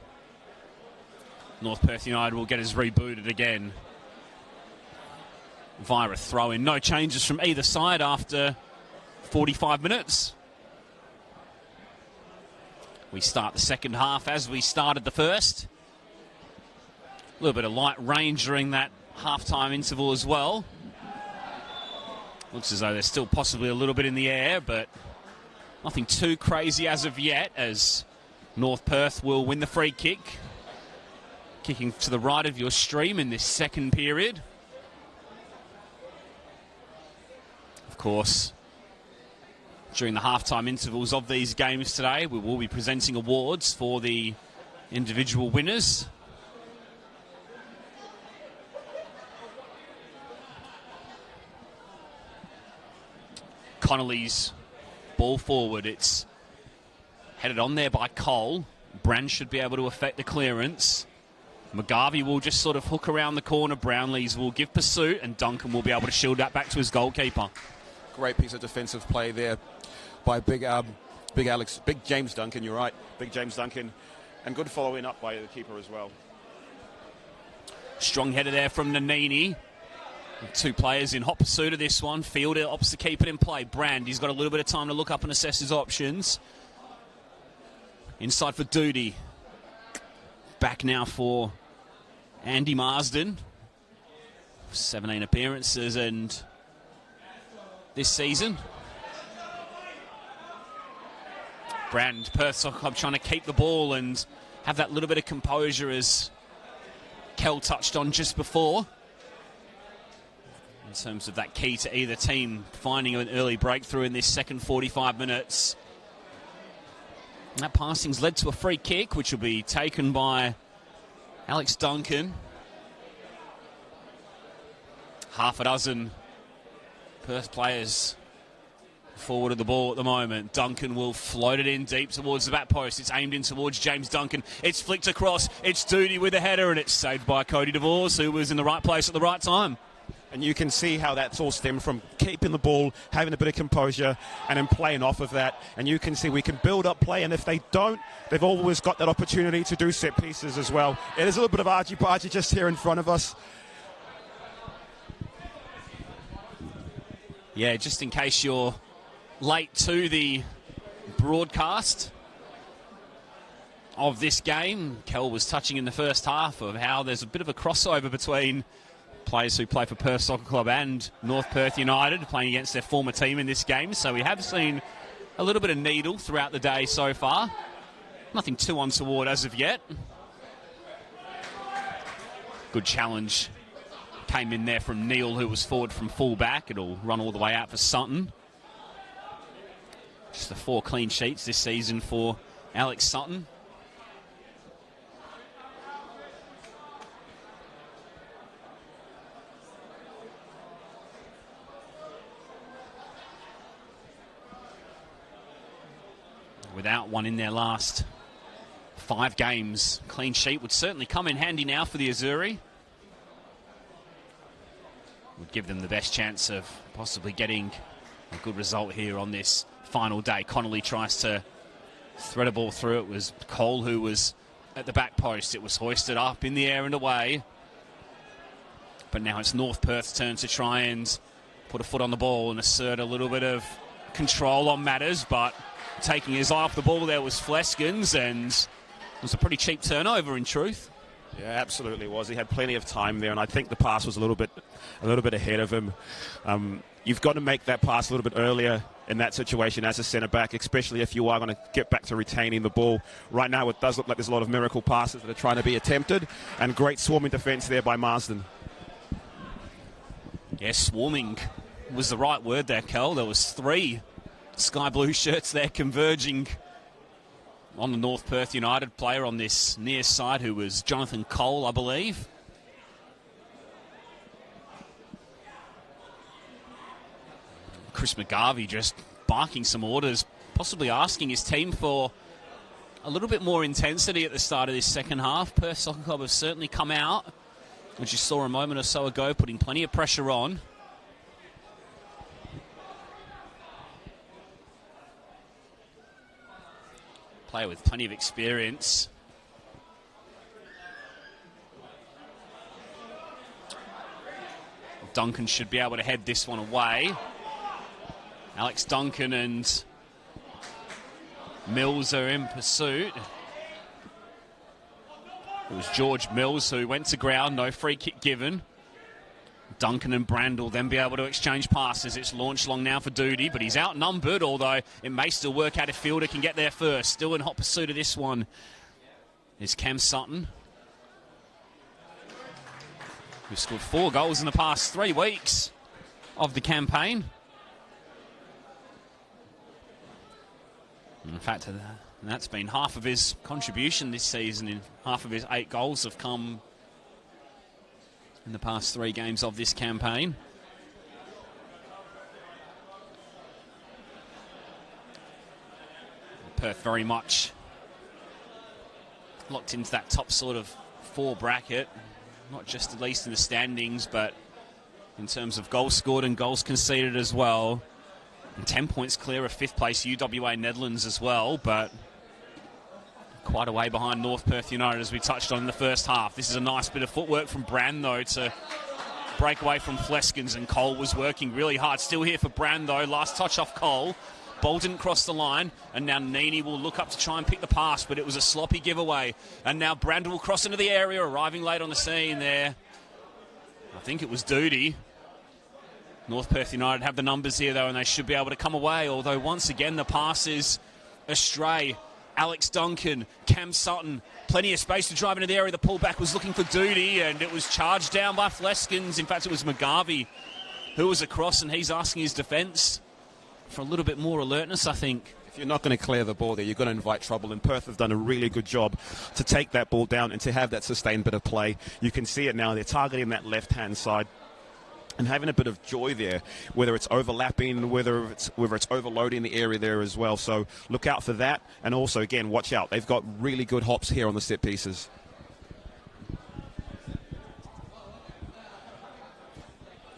North Perth United will get us rebooted again via a throw-in. No changes from either side after 45 minutes. We start the second half as we started the first. A little bit of light rain during that half-time interval as well. Looks as though there's still possibly a little bit in the air, but nothing too crazy as of yet, as North Perth will win the free kick. Kicking to the right of your stream in this second period. Of course, during the half-time intervals of these games today, we will be presenting awards for the individual winners. Connolly's ball forward. It's headed on there by Cole. Brand should be able to effect the clearance. McGarvey will just sort of hook around the corner. Brownlees will give pursuit, and Duncan will be able to shield that back to his goalkeeper. Great piece of defensive play there by big James Duncan. You're right, big James Duncan, and good following up by the keeper as well. Strong header there from Nanini. Two players in hot pursuit of this one. Fielder opts to keep it in play. Brand, he's got a little bit of time to look up and assess his options. Inside for Doody. Back now for Andy Marsden. 17 appearances and this season. Brand, Perth Soccer Club trying to keep the ball and have that little bit of composure, as Kel touched on just before, in terms of that key to either team finding an early breakthrough in this second 45 minutes. And that passing's led to a free kick, which will be taken by Alex Duncan. Half a dozen Perth players forward of the ball at the moment. Duncan will float it in deep towards the back post. It's aimed in towards James Duncan. It's flicked across. It's Doody with a header, and it's saved by Cody DeVos, who was in the right place at the right time. And you can see how that's all stemmed from keeping the ball, having a bit of composure, and then playing off of that. And you can see we can build up play, and if they don't, they've always got that opportunity to do set pieces as well. It is a little bit of argy-bargy just here in front of us. Yeah, just in case you're late to the broadcast of this game, Kel was touching in the first half of how there's a bit of a crossover between players who play for Perth Soccer Club and North Perth United playing against their former team in this game. So we have seen a little bit of needle throughout the day so far. Nothing too untoward as of yet. Good challenge came in there from Neil, who was forward from full back. It'll run all the way out for Sutton. Just the 4 clean sheets this season for Alex Sutton. Without one in their last 5 games, clean sheet would certainly come in handy now for the Azzurri. Would give them the best chance of possibly getting a good result here on this final day. Connolly tries to thread a ball through. It was Cole who was at the back post. It was hoisted up in the air and away. But now it's North Perth's turn to try and put a foot on the ball and assert a little bit of control on matters, but taking his eye off the ball there was Fleskens, and it was a pretty cheap turnover in truth. Yeah, absolutely was. He had plenty of time there, and I think the pass was a little bit ahead of him. You've got to make that pass a little bit earlier in that situation as a centre-back, especially if you are going to get back to retaining the ball. Right now it does look like there's a lot of miracle passes that are trying to be attempted, and great swarming defence there by Marsden. Yes, swarming was the right word there, Kel. There was 3 sky blue shirts there converging on the North Perth United player on this near side, who was Jonathan Cole, I believe. Chris McGarvey just barking some orders, possibly asking his team for a little bit more intensity at the start of this second half. Perth Soccer Club have certainly come out, which you saw a moment or so ago, putting plenty of pressure on. Player with plenty of experience. Duncan should be able to head this one away. Alex Duncan and Mills are in pursuit. It was George Mills who went to ground, no free kick given. Duncan and Brandel then be able to exchange passes. It's launched long now for Doody, but he's outnumbered, although it may still work out if Fielder can get there first. Still in hot pursuit of this one is Cam Sutton, who scored 4 goals in the past 3 weeks of the campaign. In fact, that's been half of his contribution this season. In half of his 8 goals have come in the past 3 games of this campaign. Perth very much locked into that top sort of 4 bracket, not just at least in the standings, but in terms of goals scored and goals conceded as well. And 10 points clear of 5th place UWA Netherlands as well, but quite a way behind North Perth United, as we touched on in the first half. This is a nice bit of footwork from Brand, though, to break away from Fleskens, and Cole was working really hard. Still here for Brand, though. Last touch off Cole. Ball didn't cross the line, and now Nini will look up to try and pick the pass, but it was a sloppy giveaway. And now Brand will cross into the area, arriving late on the scene there. I think it was Doody. North Perth United have the numbers here, though, and they should be able to come away, although once again the pass is astray. Alex Duncan, Cam Sutton, plenty of space to drive into the area. The pullback was looking for Doody, and it was charged down by Fleskens. In fact, it was McGarvey who was across, and he's asking his defence for a little bit more alertness, I think. If you're not going to clear the ball there, you're going to invite trouble, and Perth have done a really good job to take that ball down and to have that sustained bit of play. You can see it now. They're targeting that left-hand side and having a bit of joy there, whether it's overlapping, whether it's overloading the area there as well. So look out for that, and also, again, watch out. They've got really good hops here on the set pieces.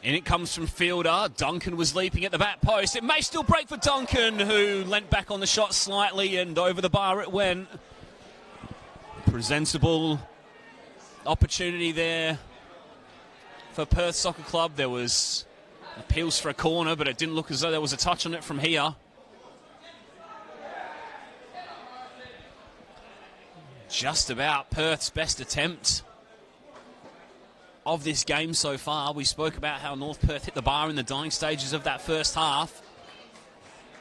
And it comes from Fielder. Duncan was leaping at the back post. It may still break for Duncan, who leant back on the shot slightly, and over the bar it went. Presentable opportunity there for Perth Soccer Club. There was appeals for a corner, but it didn't look as though there was a touch on it from here. Just about Perth's best attempt of this game so far. We spoke about how North Perth hit the bar in the dying stages of that first half.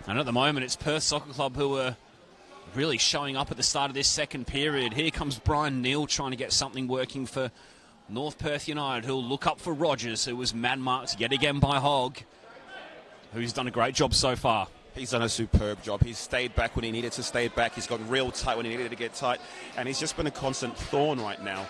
And at the moment, it's Perth Soccer Club who are really showing up at the start of this second period. Here comes Brian Neal trying to get something working for North Perth United, who'll look up for Rogers, who was man-marked yet again by Hogg, who's done a great job so far. He's done a superb job. He's stayed back when he needed to stay back. He's got real tight when he needed to get tight. And he's just been a constant thorn right now.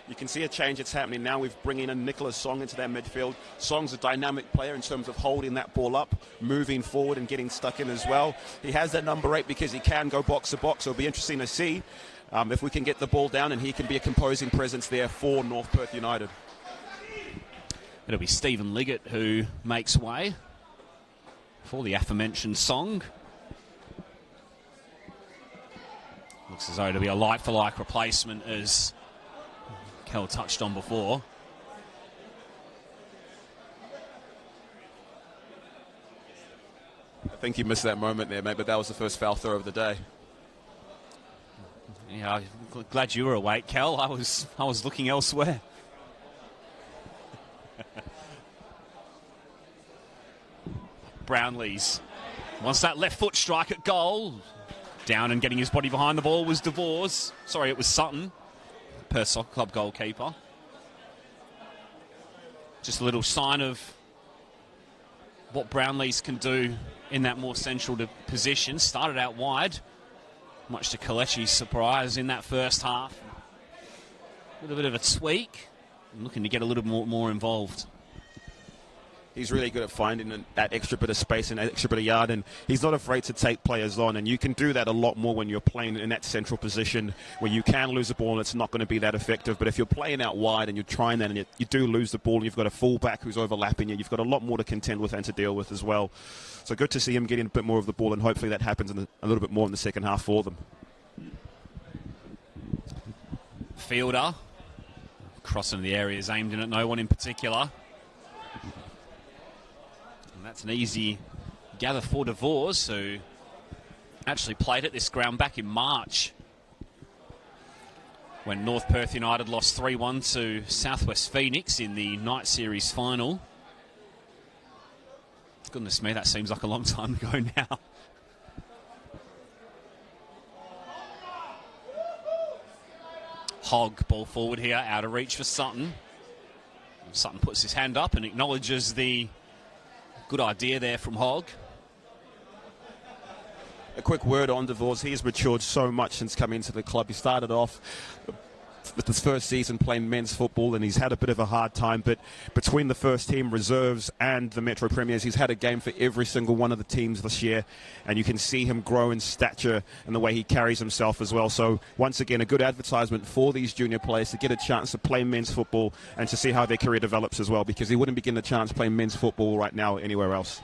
You can see a change that's happening now. We've bringing in Nicholas Song into that midfield. Song's a dynamic player in terms of holding that ball up, moving forward and getting stuck in as well. He has that number 8 because he can go box to box. So it'll be interesting to see if we can get the ball down and he can be a composing presence there for North Perth United. It'll be Stephen Liggett who makes way for the aforementioned Song. Looks as though it'll be a like-for-like replacement, as Kel touched on before. think you missed that moment there, mate, but that was the first foul throw of the day. Yeah, I'm glad you were awake, Kel. I was looking elsewhere. Brownlees wants that left foot strike at goal. Down and getting his body behind the ball was DeVos. Sorry, it was Sutton, Perth Soccer Club goalkeeper. Just a little sign of what Brownlees can do in that more central position. Started out wide, much to Kalechi's surprise in that first half. A little bit of a tweak, looking to get a little more involved. He's really good at finding that extra bit of space and that extra bit of yard, and he's not afraid to take players on, and you can do that a lot more when you're playing in that central position where you can lose the ball and it's not going to be that effective. But if you're playing out wide and you're trying that and you do lose the ball and you've got a fullback who's overlapping you, you've got a lot more to contend with and to deal with as well. So good to see him getting a bit more of the ball, and hopefully that happens a little bit more in the second half for them. Fielder crossing the areas aimed in at no one in particular. And that's an easy gather for DeVos, who actually played at this ground back in March when North Perth United lost 3-1 to Southwest Phoenix in the night series final. Goodness me, that seems like a long time ago now. Hogg, ball forward here, out of reach for Sutton. Sutton puts his hand up and acknowledges the good idea there from Hogg. A quick word on DeVos. He has matured so much since coming into the club. He started off with his first season playing men's football, and he's had a bit of a hard time, but between the first team reserves and the Metro Premiers, he's had a game for every single one of the teams this year, and you can see him grow in stature and the way he carries himself as well. So once again, a good advertisement for these junior players to get a chance to play men's football and to see how their career develops as well, because he wouldn't be getting a chance playing men's football right now anywhere else.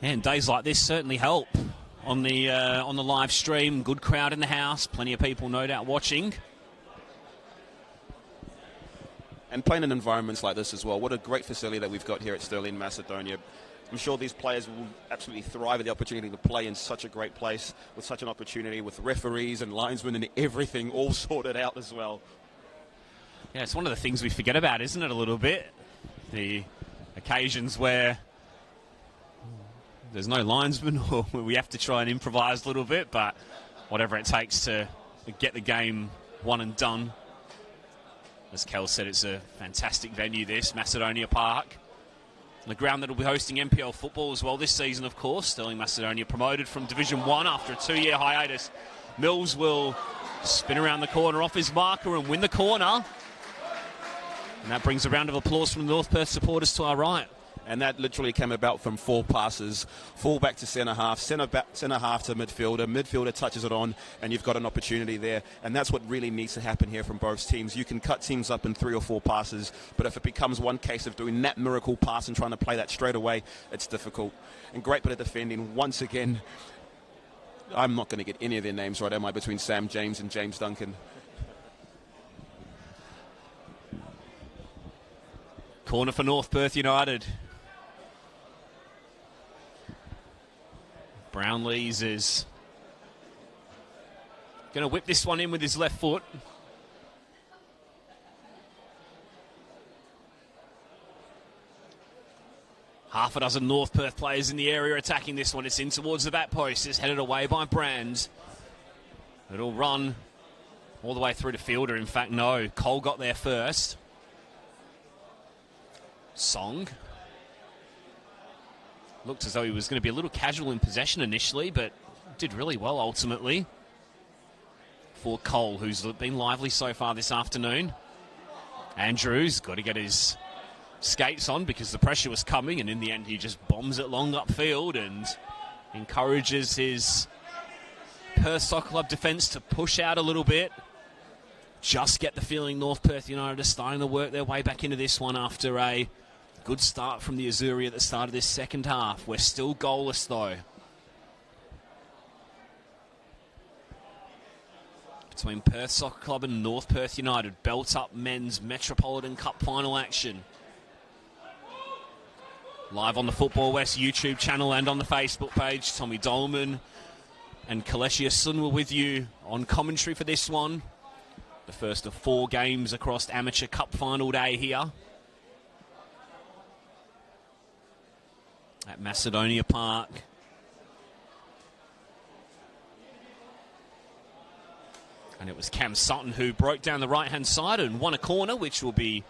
And days like this certainly help on the live stream. Good crowd in the house, plenty of people no doubt watching. And playing in environments like this as well. What a great facility that we've got here at Stirling, Macedonia. I'm sure these players will absolutely thrive at the opportunity to play in such a great place with such an opportunity, with referees and linesmen and everything all sorted out as well. Yeah, it's one of the things we forget about, isn't it, a little bit? The occasions where there's no linesman or we have to try and improvise a little bit, but whatever it takes to get the game won and done. As Kel said, it's a fantastic venue, this, Macedonia Park. The ground that will be hosting NPL football as well this season, of course. Stirling Macedonia promoted from Division 1 after a 2-year hiatus. Mills will spin around the corner off his marker and win the corner. And that brings a round of applause from the North Perth supporters to our right. And that literally came about from 4 passes. Full back to centre half to midfielder. Midfielder touches it on, and you've got an opportunity there. And that's what really needs to happen here from both teams. You can cut teams up in 3 or 4 passes, but if it becomes one case of doing that miracle pass and trying to play that straight away, it's difficult. And great bit of defending once again. I'm not going to get any of their names right, am I, between Sam James and James Duncan? Corner for North Perth United. Brownlees is going to whip this one in with his left foot. Half a dozen North Perth players in the area attacking this one. It's in towards the back post. It's headed away by Brand. It'll run all the way through to Fielder. In fact, no. Cole got there first. Song. Looked as though he was going to be a little casual in possession initially, but did really well ultimately for Cole, who's been lively so far this afternoon. Andrews got to get his skates on because the pressure was coming, and in the end he just bombs it long upfield and encourages his Perth Soccer Club defence to push out a little bit. Just get the feeling North Perth United are starting to work their way back into this one after a good start from the Azzurri at the start of this second half. We're still goalless though. Between Perth Soccer Club and North Perth United, belt up men's Metropolitan Cup final action. Live on the Football West YouTube channel and on the Facebook page. Tommy Dolman and Kaleshia Sun were with you on commentary for this one. The first of 4 games across Amateur Cup final day here at Macedonia Park. And it was Cam Sutton who broke down the right-hand side and won a corner, which will be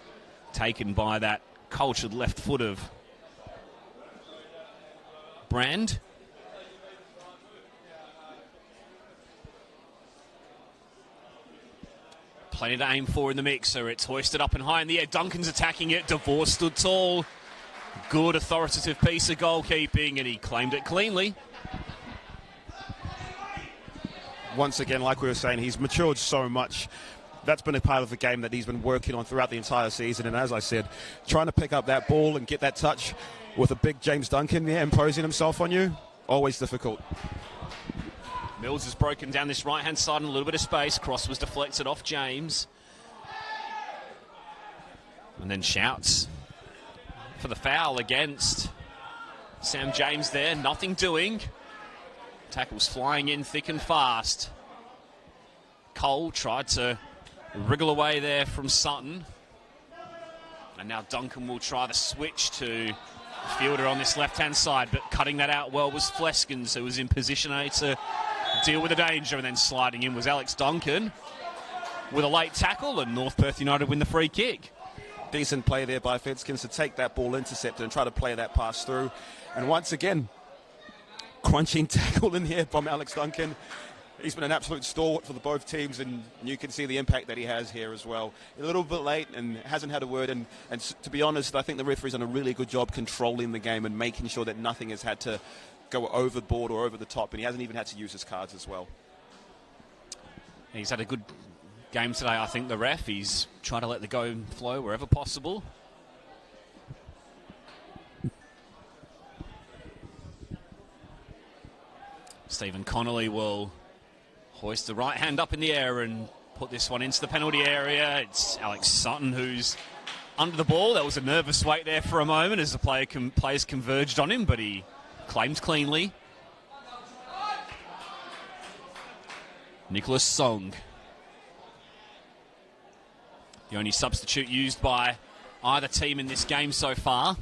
taken by that cultured left foot of Brand. Plenty to aim for in the mixer. It's hoisted up and high in the air. Duncan's attacking it. DeVore stood tall. Good authoritative piece of goalkeeping, and he claimed it cleanly. Once again, like we were saying, he's matured so much. That's been a part of the game that he's been working on throughout the entire season. And as I said, trying to pick up that ball and get that touch with a big James Duncan there imposing himself on you, always difficult. Mills has broken down this right-hand side in a little bit of space. Cross was deflected off James. And then shouts for the foul against Sam James there. Nothing doing. Tackles flying in thick and fast. Cole tried to wriggle away there from Sutton. And now Duncan will try the switch to the fielder on this left-hand side, but cutting that out well was Fleskens, who was in position A to deal with the danger, and then sliding in was Alex Duncan with a late tackle, and North Perth United win the free kick. Decent play there by Fleskens to take that ball intercepted and try to play that pass through. And once again, crunching tackle in here from Alex Duncan. He's been an absolute stalwart for the both teams, and you can see the impact that he has here as well. A little bit late and hasn't had a word, and to be honest, I think the referee's done a really good job controlling the game and making sure that nothing has had to go overboard or over the top, and he hasn't even had to use his cards as well. He's had a good game today, I think, the ref. He's trying to let the go flow wherever possible. Stephen Connolly will hoist the right hand up in the air and put this one into the penalty area. It's Alex Sutton who's under the ball. There was a nervous wait there for a moment as the players converged on him, but he claimed cleanly. Nicholas Song, the only substitute used by either team in this game so far.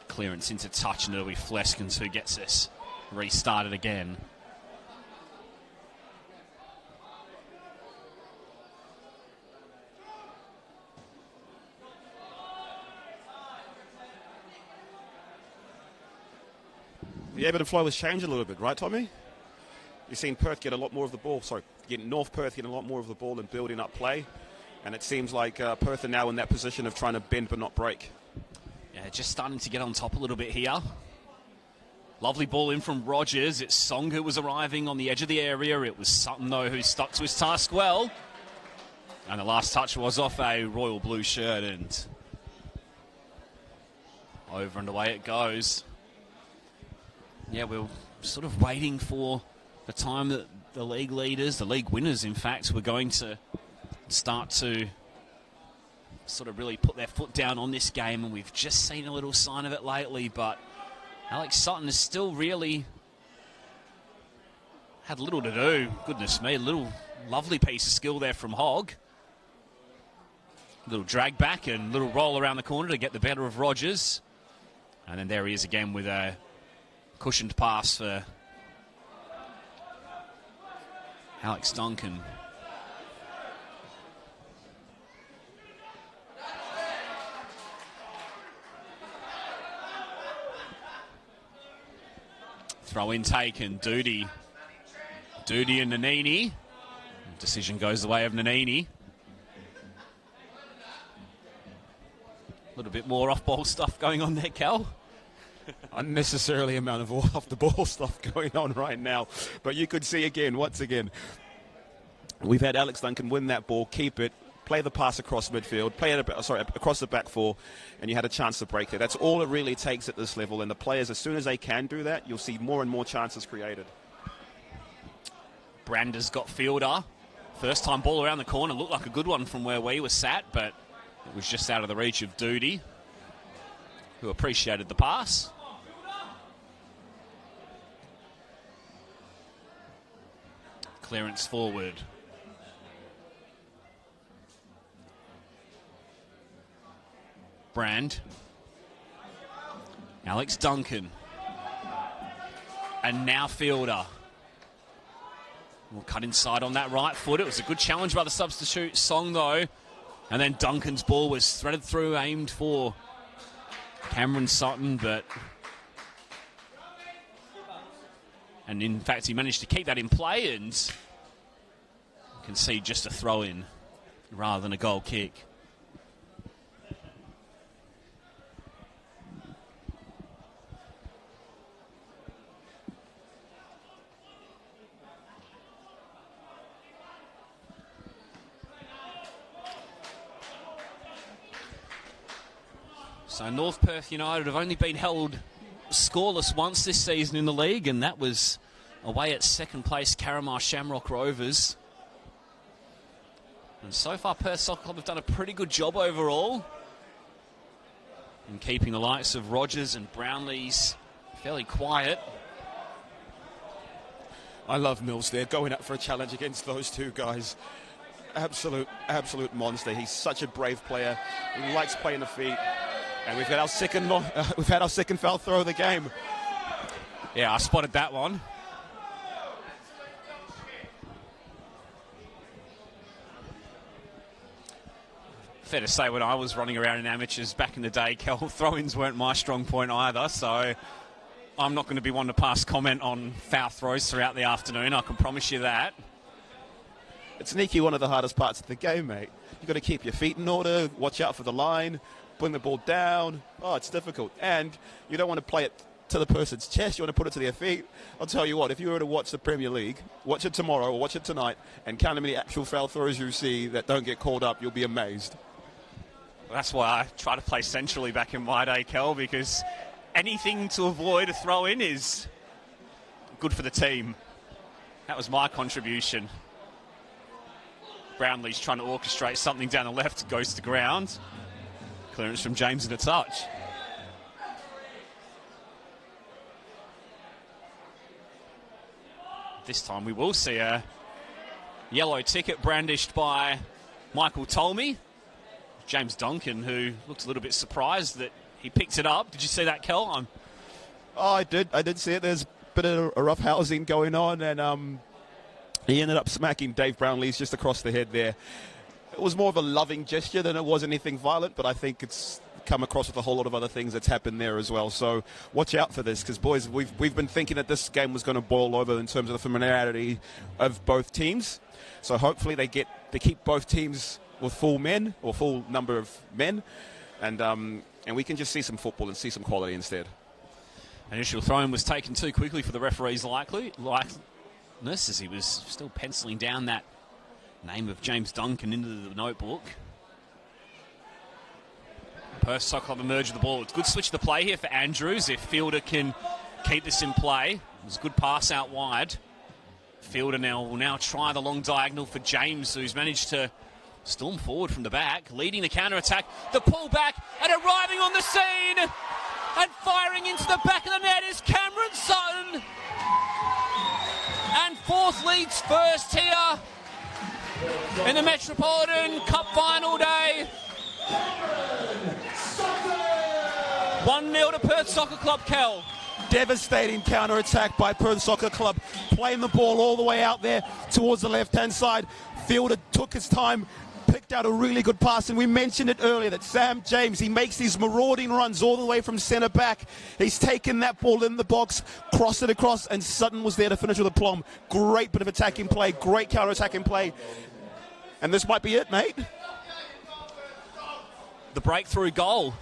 Clearance into touch, and it'll be Fleskens who gets this restarted again. The ebb and flow has changed a little bit, right, Tommy? You've seen Perth get a lot more of the ball. North Perth getting a lot more of the ball and building up play. And it seems like Perth are now in that position of trying to bend but not break. Yeah, just starting to get on top a little bit here. Lovely ball in from Rogers. It's Song who was arriving on the edge of the area. It was Sutton, though, who stuck to his task well. And the last touch was off a royal blue shirt, and over and away it goes. Yeah, we're sort of waiting for the time that the league leaders, the league winners, in fact, were going to start to sort of really put their foot down on this game, and we've just seen a little sign of it lately, but Alex Sutton has still really had little to do. Goodness me, a little lovely piece of skill there from Hogg. Little drag back and little roll around the corner to get the better of Rogers. And then there he is again with a cushioned pass for Alex Duncan. Throw in taken. Doody and Nanini. Decision goes the way of Nanini. A little bit more off-ball stuff going on there, Cal. Unnecessarily amount of off-the-ball stuff going on right now. But you could see again, once again, we've had Alex Duncan win that ball, keep it, play the pass across midfield, play it across the back four, and you had a chance to break it. That's all it really takes at this level, and the players, as soon as they can do that, you'll see more and more chances created. Brander's got fielder. First time ball around the corner, looked like a good one from where we were sat, but It was just out of the reach of Doody, who appreciated the pass. Clearance forward. Brand. Alex Duncan. And now Fielder. We'll cut inside on that right foot. It was a good challenge by the substitute Song, though. And then Duncan's ball was threaded through, aimed for Cameron Sutton, but... And in fact, he managed to keep that in play, and you can see just a throw-in rather than a goal kick. So North Perth United have only been held scoreless once this season in the league, and that was away at second place Caramar Shamrock Rovers. And so far Perth Soccer Club have done a pretty good job overall in keeping the likes of Rogers and Brownlees fairly quiet. I love Mills there, going up for a challenge against those two guys. Absolute monster. He's such a brave player. He likes playing the feet. And we've had our second foul throw of the game. Yeah, I spotted that one. Fair to say, when I was running around in amateurs back in the day, Kel, throw-ins weren't my strong point either, so I'm not going to be one to pass comment on foul throws throughout the afternoon, I can promise you that. It's sneaky one of the hardest parts of the game, mate. You've got to keep your feet in order, watch out for the line, bring the ball down. Oh, it's difficult. And you don't want to play it to the person's chest. You want to put it to their feet. I'll tell you what, if you were to watch the Premier League, watch it tomorrow or watch it tonight, and count how many actual foul throws you see that don't get called up, you'll be amazed. Well, that's why I try to play centrally back in my day, Kel, because anything to avoid a throw-in is good for the team. That was my contribution. Brownlee's trying to orchestrate something down the left, goes to ground. Clearance from James and a touch. This time we will see a yellow ticket brandished by Michael Tolmie. James Duncan, who looked a little bit surprised that he picked it up. Did you see that, Kel? Oh, I did see it. There's a bit of a rough housing going on, and he ended up smacking Dave Brownlees just across the head there. It was more of a loving gesture than it was anything violent, but I think it's come across with a whole lot of other things that's happened there as well. So watch out for this, because, boys, we've been thinking that this game was going to boil over in terms of the familiarity of both teams. So hopefully they keep both teams with full men, or full number of men, and we can just see some football and see some quality instead. Initial throw-in was taken too quickly for the referee's likeness, as he was still penciling down that name of James Duncan into the notebook. Perth Soccer Club emerged with the ball. It's a good switch to the play here for Andrews if Fielder can keep this in play. It was a good pass out wide. Fielder will now try the long diagonal for James, who's managed to storm forward from the back, leading the counter-attack. The pull-back, and arriving on the scene and firing into the back of the net is Cameron Sutton. And fourth leads first here in the Metropolitan Cup final day. 1-0 to Perth Soccer Club, Kel. Devastating counter-attack by Perth Soccer Club, playing the ball all the way out there towards the left-hand side. Fielder took his time, picked out a really good pass, and we mentioned it earlier that Sam James, he makes these marauding runs all the way from centre back. He's taken that ball in the box, crossed it across, and Sutton was there to finish with a plum. Great bit of attacking play, great counter-attacking play. And this might be it, mate. The breakthrough goal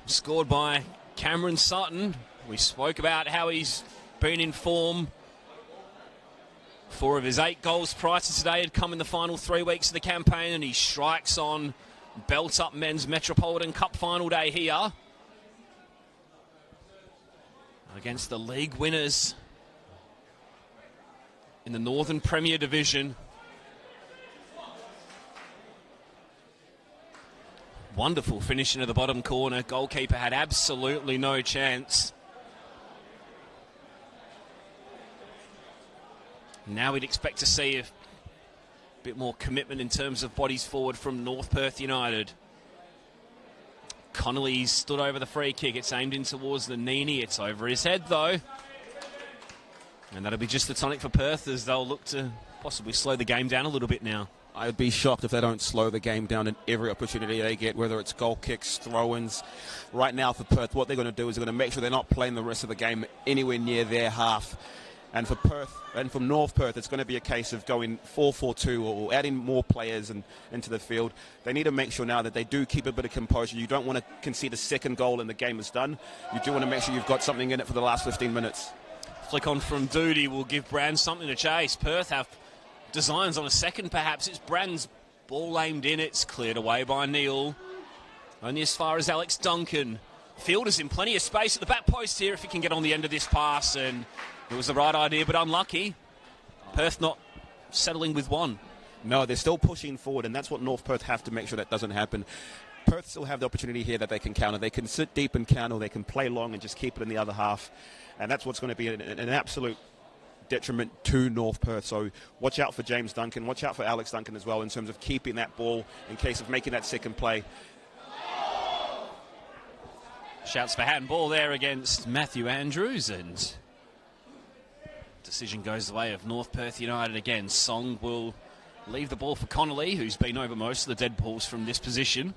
scored by Cameron Sutton. We spoke about how he's been in form. 4 of his 8 goals prior to today had come in the final 3 weeks of the campaign, and he strikes on belt-up men's Metropolitan Cup final day here against the league winners in the Northern Premier Division. Wonderful finish into the bottom corner. Goalkeeper had absolutely no chance. Now we'd expect to see a bit more commitment in terms of bodies forward from North Perth United. Connolly stood over the free kick. It's aimed in towards the Nini. It's over his head, though. And that'll be just the tonic for Perth as they'll look to possibly slow the game down a little bit now. I'd be shocked if they don't slow the game down in every opportunity they get, whether it's goal kicks, throw-ins. Right now for Perth, what they're going to do is they're going to make sure they're not playing the rest of the game anywhere near their half. And for Perth, and from North Perth, it's going to be a case of going 4-4-2 or adding more players into the field. They need to make sure now that they do keep a bit of composure. You don't want to concede a second goal and the game is done. You do want to make sure you've got something in it for the last 15 minutes. Flick on from Doody will give Brand something to chase. Perth have designs on a second, perhaps. It's Brand's ball aimed in. It's cleared away by Neil. Only as far as Alex Duncan. Fielder's in plenty of space at the back post here if he can get on the end of this pass, and it was the right idea, but unlucky. Perth not settling with one. No, they're still pushing forward, and that's what North Perth have to make sure that doesn't happen. Perth still have the opportunity here that they can counter. They can sit deep and counter, they can play long and just keep it in the other half. And that's what's going to be an absolute detriment to North Perth. So watch out for James Duncan, watch out for Alex Duncan as well in terms of keeping that ball in case of making that second play. Shouts for handball there against Matthew Andrews, and decision goes the way of North Perth United again. Song will leave the ball for Connolly, who's been over most of the dead balls from this position.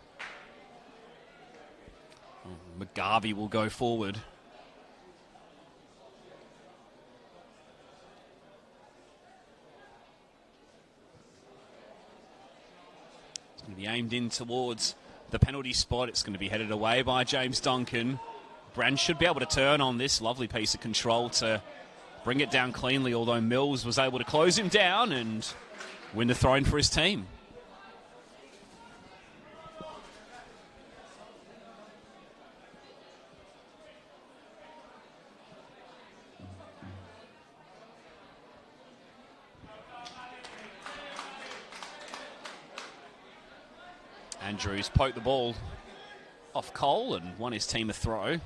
McGarvey will go forward. It's going to be aimed in towards the penalty spot. It's going to be headed away by James Duncan. Brand should be able to turn on this lovely piece of control to bring it down cleanly, although Mills was able to close him down and win the throw-in for his team. Andrews poked the ball off Cole and won his team a throw.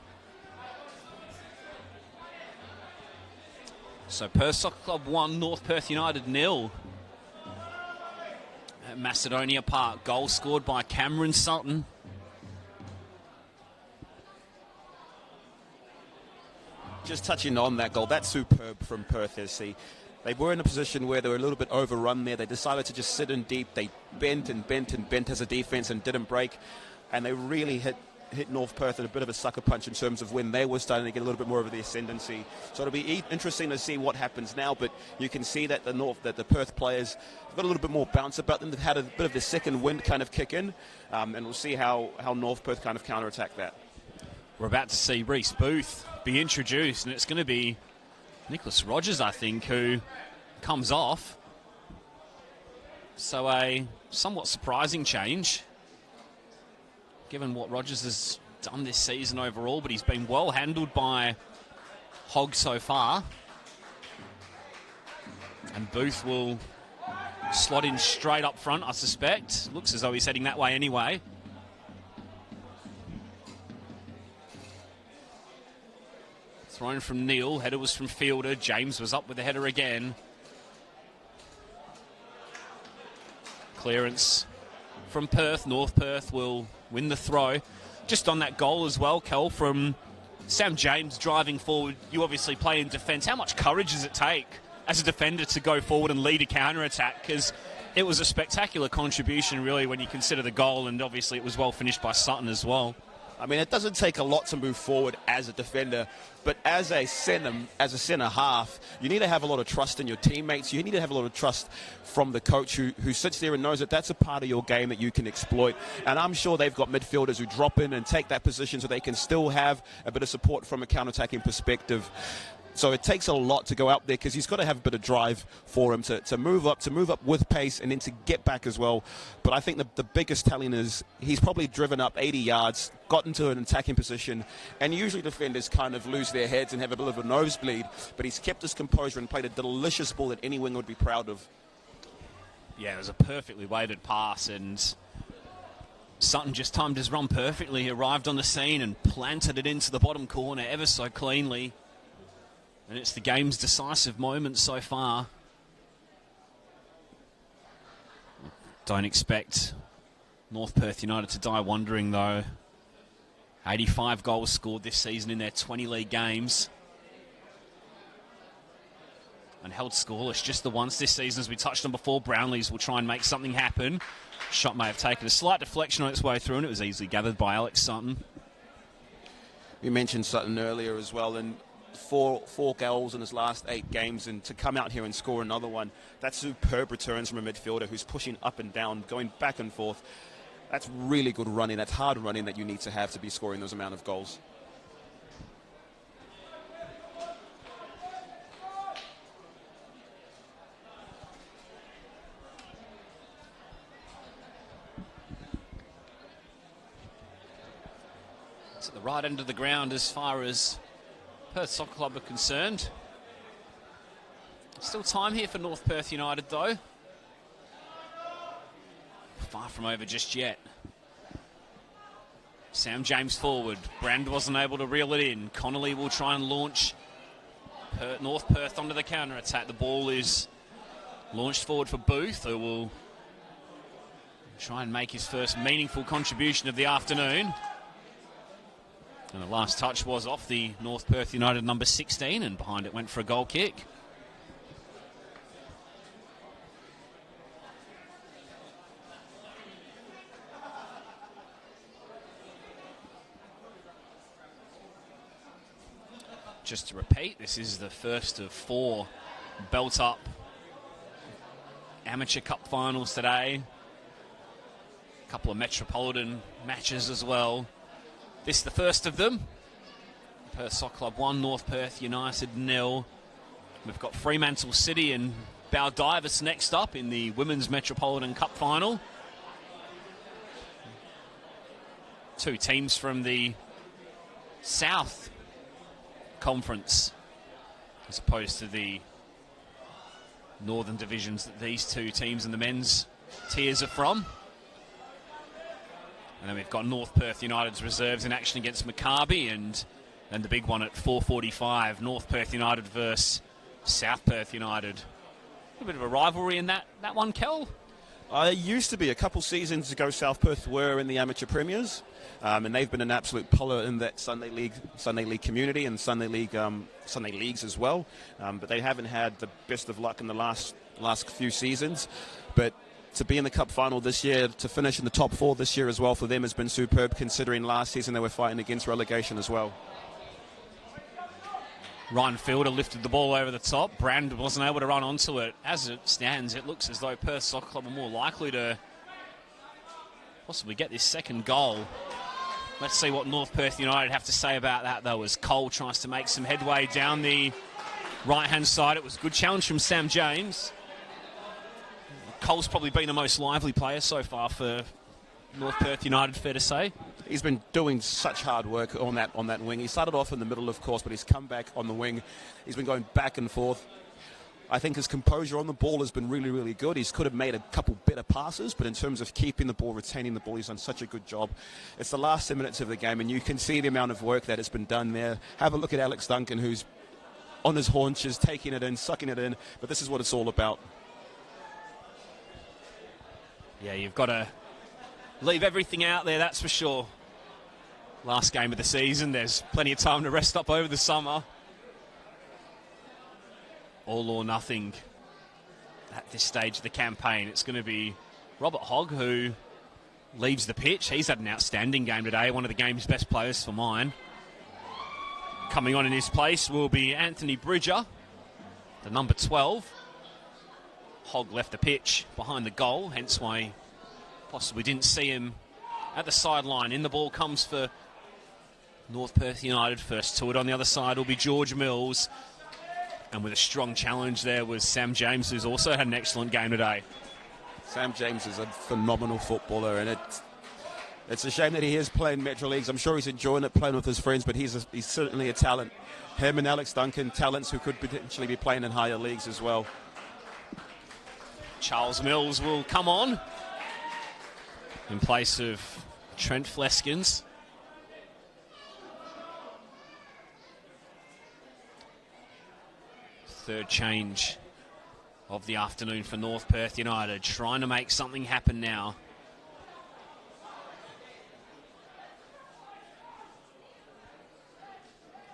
So Perth Soccer Club 1, North Perth United 0. At Macedonia Park, goal scored by Cameron Sutton. Just touching on that goal, that's superb from Perth SC. They were in a position where they were a little bit overrun there. They decided to just sit in deep. They bent and bent and bent as a defence and didn't break. And they really hit North Perth at a bit of a sucker punch in terms of when they were starting to get a little bit more of the ascendancy. So it'll be interesting to see what happens now. But you can see that the Perth players have got a little bit more bounce about them. They've had a bit of the second wind kind of kick in. And we'll see how North Perth kind of counter-attack that. We're about to see Reece Booth be introduced, and it's going to be Nicholas Rogers, I think, who comes off. So a somewhat surprising change, given what Rogers has done this season overall, but he's been well handled by Hogg so far. And Booth will slot in straight up front, I suspect. Looks as though he's heading that way anyway. Thrown from Neil, header was from Fielder. James was up with the header again. Clearance from Perth. North Perth will win the throw. Just on that goal as well, Kel, from Sam James driving forward. You obviously play in defence. How much courage does it take as a defender to go forward and lead a counter-attack? Because it was a spectacular contribution, really, when you consider the goal, and obviously it was well finished by Sutton as well. I mean, it doesn't take a lot to move forward as a defender, but as a centre half, you need to have a lot of trust in your teammates. You need to have a lot of trust from the coach who sits there and knows that that's a part of your game that you can exploit. And I'm sure they've got midfielders who drop in and take that position so they can still have a bit of support from a counter-attacking perspective. So it takes a lot to go out there because he's got to have a bit of drive for him to move up with pace and then to get back as well. But I think the biggest telling is he's probably driven up 80 yards, got into an attacking position, and usually defenders kind of lose their heads and have a bit of a nosebleed, but he's kept his composure and played a delicious ball that any winger would be proud of. Yeah, it was a perfectly weighted pass, and Sutton just timed his run perfectly. He arrived on the scene and planted it into the bottom corner ever so cleanly. And it's the game's decisive moment so far. Don't expect North Perth United to die wondering, though. 85 goals scored this season in their 20 league games. And held scoreless just the once this season, as we touched on before. Brownlees will try and make something happen. Shot may have taken a slight deflection on its way through, and it was easily gathered by Alex Sutton. We mentioned Sutton earlier as well, and four goals in his last 8 games, and to come out here and score another one, that's superb returns from a midfielder who's pushing up and down, going back and forth. That's really good running. That's hard running that you need to have to be scoring those amount of goals. At the right end of the ground as far as Perth Soccer Club are concerned. Still time here for North Perth United, though. Far from over just yet. Sam James forward. Brand wasn't able to reel it in. Connolly will try and launch North Perth onto the counter-attack. The ball is launched forward for Booth, who will try and make his first meaningful contribution of the afternoon. And the last touch was off the North Perth United number 16, and behind it went for a goal kick. Just to repeat, this is the first of 4 belt-up Amateur Cup finals today. A couple of Metropolitan matches as well. This is the first of them. Perth Soccer Club 1, North Perth United 0. We've got Fremantle City and Baldivis next up in the Women's Metropolitan Cup final. 2 teams from the South Conference, as opposed to the northern divisions that these 2 teams in the men's tiers are from. And then we've got North Perth United's reserves in action against Maccabi, and then the big one at 4:45, North Perth United versus South Perth United. A bit of a rivalry in that one, Kel? Used to be. A couple seasons ago, South Perth were in the amateur premiers, and they've been an absolute pillar in that Sunday League community and Sunday leagues as well. But they haven't had the best of luck in the last few seasons. But to be in the cup final this year, to finish in the top 4 this year as well for them has been superb, considering last season they were fighting against relegation as well. Ryan Fielder lifted the ball over the top. Brand wasn't able to run onto it. As it stands, it looks as though Perth Soccer Club are more likely to possibly get this second goal. Let's see what North Perth United have to say about that, though, as Cole tries to make some headway down the right-hand side. It was a good challenge from Sam James. Cole's probably been the most lively player so far for North Perth United, fair to say. He's been doing such hard work on that wing. He started off in the middle, of course, but he's come back on the wing. He's been going back and forth. I think his composure on the ball has been really, really good. He could have made a couple better passes, but in terms of keeping the ball, retaining the ball, he's done such a good job. It's the last 10 minutes of the game, and you can see the amount of work that has been done there. Have a look at Alex Duncan, who's on his haunches, taking it in, sucking it in, but this is what it's all about. Yeah, you've got to leave everything out there, that's for sure. Last game of the season, there's plenty of time to rest up over the summer. All or nothing at this stage of the campaign. It's going to be Robert Hogg who leaves the pitch. He's had an outstanding game today, one of the game's best players for mine. Coming on in his place will be Anthony Bridger, the number 12. Hogg left the pitch behind the goal, hence why possibly didn't see him at the sideline. In the ball comes for North Perth United. First to it on the other side will be George Mills. And with a strong challenge there was Sam James, who's also had an excellent game today. Sam James is a phenomenal footballer, and it's a shame that he is playing Metro Leagues. I'm sure he's enjoying it, playing with his friends, but he's certainly a talent. Him and Alex Duncan, talents who could potentially be playing in higher leagues as well. Charles Mills will come on. in place of Trent Fleskins. Third change of the afternoon for North Perth United, trying to make something happen now.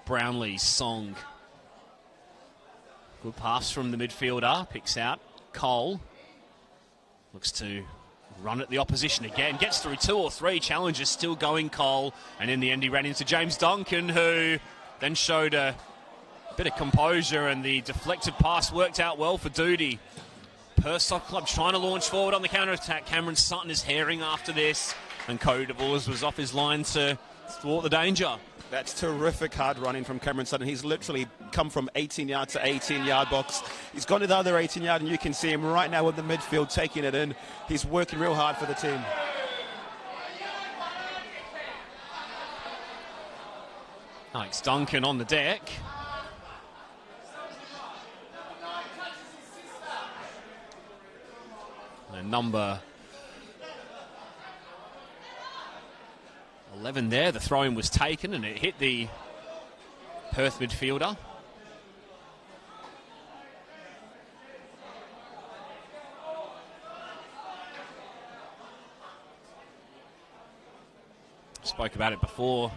Brownlee, Song. Good pass from the midfielder, picks out Cole. Looks to run at the opposition again, gets through 2 or 3 challenges, still going Cole. And in the end he ran into James Duncan, who then showed a bit of composure, and the deflected pass worked out well for Doody. Perth Soccer Club trying to launch forward on the counter-attack. Cameron Sutton is herring after this, and Cody DeVos was off his line to thwart the danger. That's terrific hard running from Cameron Sutton. He's literally come from 18-yard to 18-yard box. He's gone to the other 18-yard, and you can see him right now in the midfield taking it in. He's working real hard for the team. Alex Duncan on the deck. And number 11 there, the throw-in was taken and it hit the Perth midfielder. Spoke about it before.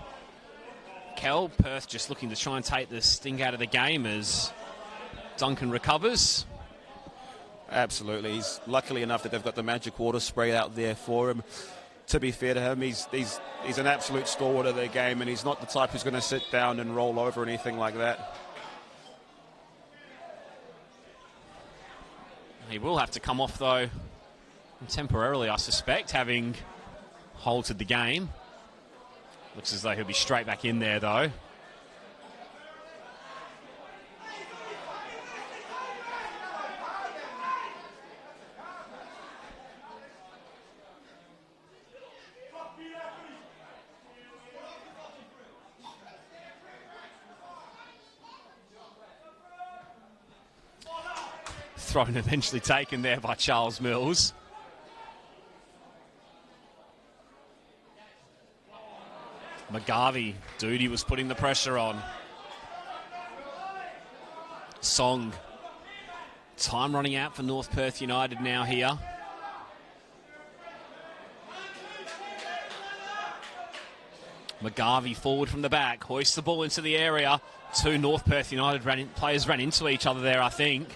Kel, Perth just looking to try and take the sting out of the game as Duncan recovers. Absolutely. He's luckily enough that they've got the magic water spray out there for him. To be fair to him, he's an absolute stalwart of their game, and he's not the type who's going to sit down and roll over or anything like that. He will have to come off, though, temporarily, I suspect, having halted the game. Looks as though he'll be straight back in there, though. Thrown eventually taken there by Charles Mills. McGarvey, Doody was putting the pressure on. Song. Time running out for North Perth United now here. McGarvey forward from the back, hoists the ball into the area. 2 North Perth United players ran into each other there, I think.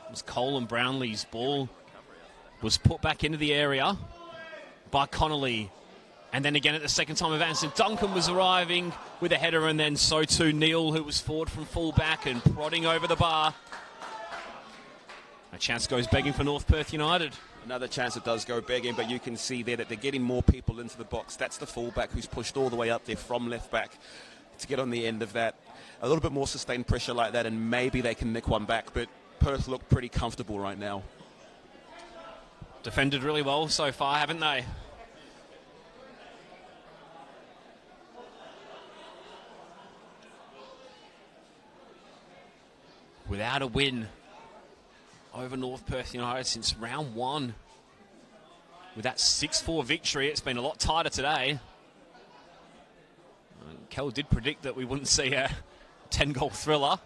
It was Cole and Brownlee's ball was put back into the area by Connolly. And then again at the second time of Anderson, Duncan was arriving with a header, and then so too Neil, who was forward from full back and prodding over the bar. A chance goes begging for North Perth United. Another chance that does go begging, but you can see there that they're getting more people into the box. That's the fullback who's pushed all the way up there from left back to get on the end of that. A little bit more sustained pressure like that, and maybe they can nick one back, but Perth look pretty comfortable right now. Defended really well so far, haven't they? Without a win over North Perth United since round 1. With that 6-4 victory, it's been a lot tighter today. Kel did predict that we wouldn't see a 10-goal thriller.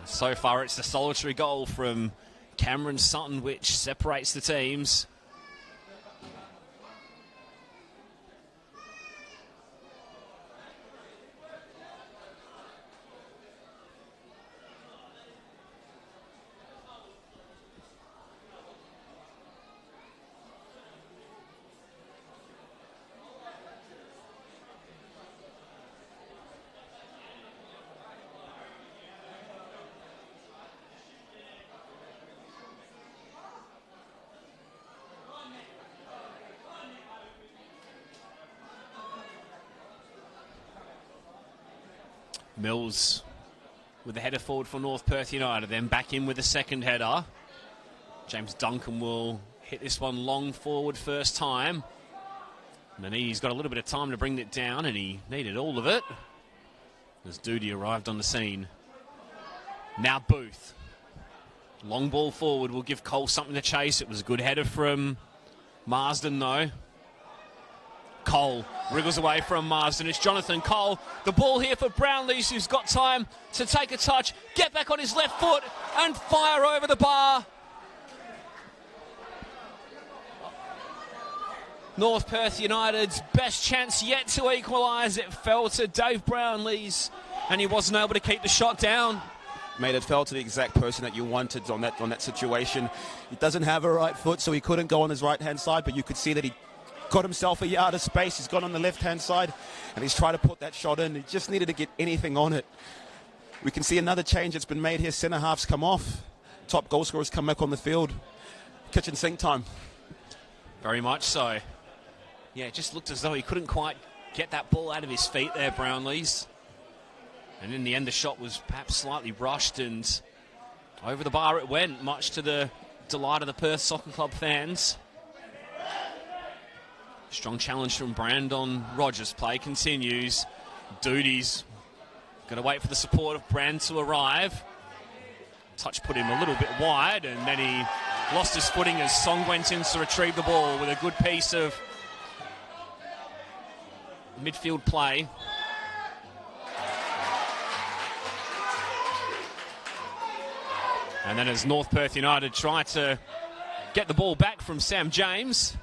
So far, it's the solitary goal from Cameron Sutton which separates the teams. Mills with the header forward for North Perth United, then back in with the second header. James Duncan will hit this one long forward first time. Manini's got a little bit of time to bring it down, and he needed all of it as Doody arrived on the scene. Now Booth Long ball forward will give Cole something to chase. It was a good header from Marsden, though. Cole wriggles away from Marsden. It's Jonathan Cole. The ball here for Brownlees, who's got time to take a touch, get back on his left foot and fire over the bar. North Perth United's best chance yet to equalise. It fell to Dave Brownlees, and he wasn't able to keep the shot down. Mate, it fell to the exact person that you wanted on that situation. He doesn't have a right foot, so he couldn't go on his right-hand side, but you could see that he got himself a yard of space. He's gone on the left-hand side, and he's trying to put that shot in. He just needed to get anything on it. We can see another change that's been made here. Centre-halves come off. Top goal scorers come back on the field. Kitchen sink time. Very much so. Yeah, it just looked as though he couldn't quite get that ball out of his feet there, Brownlees. And in the end, the shot was perhaps slightly rushed, and over the bar it went, much to the delight of the Perth Soccer Club fans. Strong challenge from Brandon Rogers. Play continues. Duty's got to wait for the support of Brand to arrive. Touch put him a little bit wide, and then he lost his footing as Song went in to retrieve the ball with a good piece of midfield play. And then as North Perth United try to get the ball back from Sam James,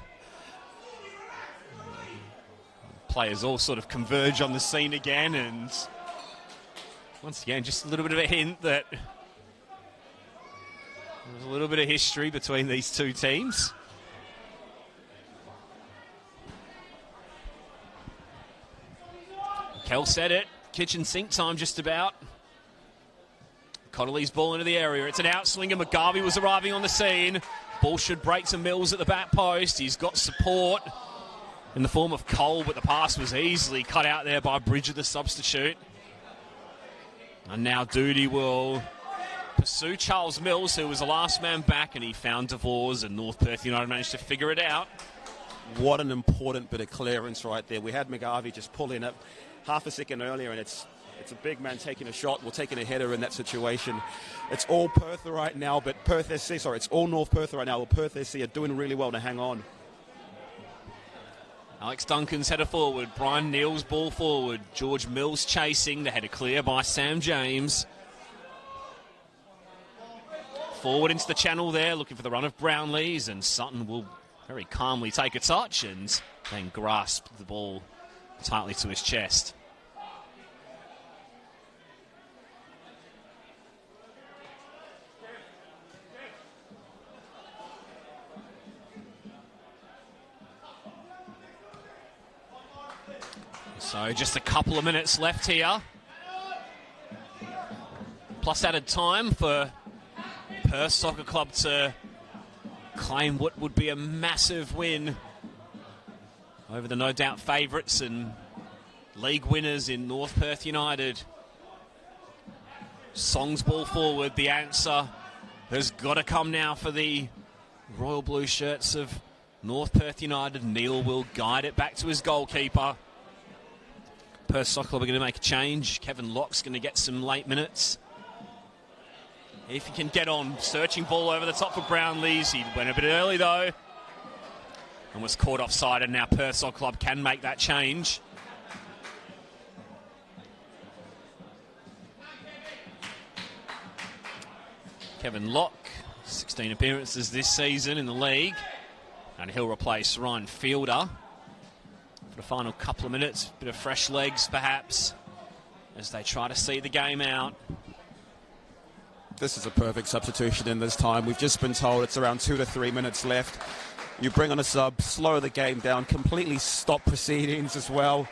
players all sort of converge on the scene again, and once again just a little bit of a hint that there's a little bit of history between these two teams. Kel said it, kitchen sink time just about. Connolly's ball into the area. It's an outswinger. McGarvey was arriving on the scene. Ball should break to Mills at the back post. He's got support in the form of Cole, but the pass was easily cut out there by Bridger, the substitute. And now Doody will pursue Charles Mills, who was the last man back, and he found DeVos, and North Perth United managed to figure it out. What an important bit of clearance right there. We had McGarvey just pull in it half a second earlier, and it's a big man taking a shot. We're taking a header in that situation. It's all Perth right now, but it's all North Perth right now. Well, Perth SC are doing really well to hang on. Alex Duncan's header forward. Brian Neal's ball forward. George Mills chasing. The header clear by Sam James. Forward into the channel there, looking for the run of Brownlees, and Sutton will very calmly take a touch and then grasp the ball tightly to his chest. So just a couple of minutes left here. Plus added time for Perth Soccer Club to claim what would be a massive win over the no doubt favourites and league winners in North Perth United. Song's ball forward. The answer has got to come now for the Royal Blue shirts of North Perth United. Neil will guide it back to his goalkeeper. Perth Soccer Club are going to make a change. Kevin Locke's going to get some late minutes. If he can get on, searching ball over the top for Brownlees. He went a bit early though and was caught offside, and now Perth Soccer Club can make that change. Kevin Locke, 16 appearances this season in the league, and he'll replace Ryan Fielder for the final couple of minutes. Bit of fresh legs perhaps as they try to see the game out. This is a perfect substitution in this time. We've just been told it's around 2 to 3 minutes left. You bring on a sub, slow the game down, completely stop proceedings as well.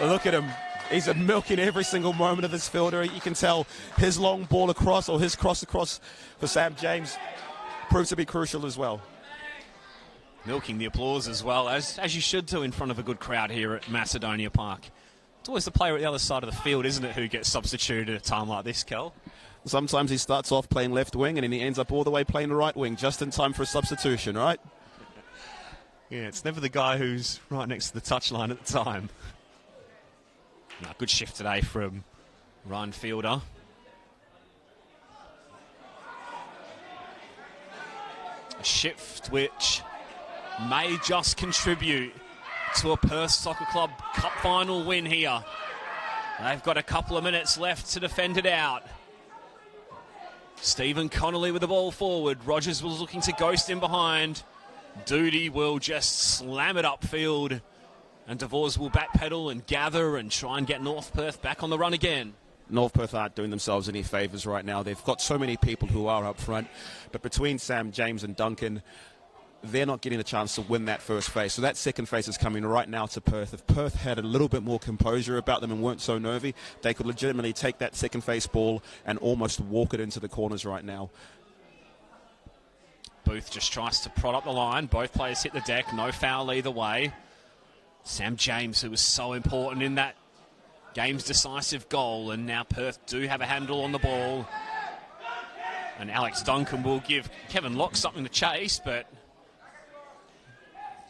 Look at him. He's milking every single moment of this fielder. You can tell his long ball across, or his cross across for Sam James, proves to be crucial as well. Milking the applause as well, as you should do in front of a good crowd here at Macedonia Park. It's always the player at the other side of the field, isn't it, who gets substituted at a time like this, Kel? Sometimes he starts off playing left wing and then he ends up all the way playing right wing, just in time for a substitution, right? Yeah, it's never the guy who's right next to the touchline at the time. No, good shift today from Ryan Fielder. A shift which may just contribute to a Perth Soccer Club Cup final win here. They've got a couple of minutes left to defend it out. Stephen Connolly with the ball forward. Rogers was looking to ghost in behind. Doody will just slam it upfield. And DeVos will backpedal and gather and try and get North Perth back on the run again. North Perth aren't doing themselves any favours right now. They've got so many people who are up front. But between Sam, James and Duncan, they're not getting a chance to win that first phase. So that second phase is coming right now to Perth. If Perth had a little bit more composure about them and weren't so nervy, they could legitimately take that second phase ball and almost walk it into the corners right now. Booth just tries to prod up the line. Both players hit the deck. No foul either way. Sam James, who was so important in that game's decisive goal, and now Perth do have a handle on the ball. And Alex Duncan will give Kevin Locke something to chase, but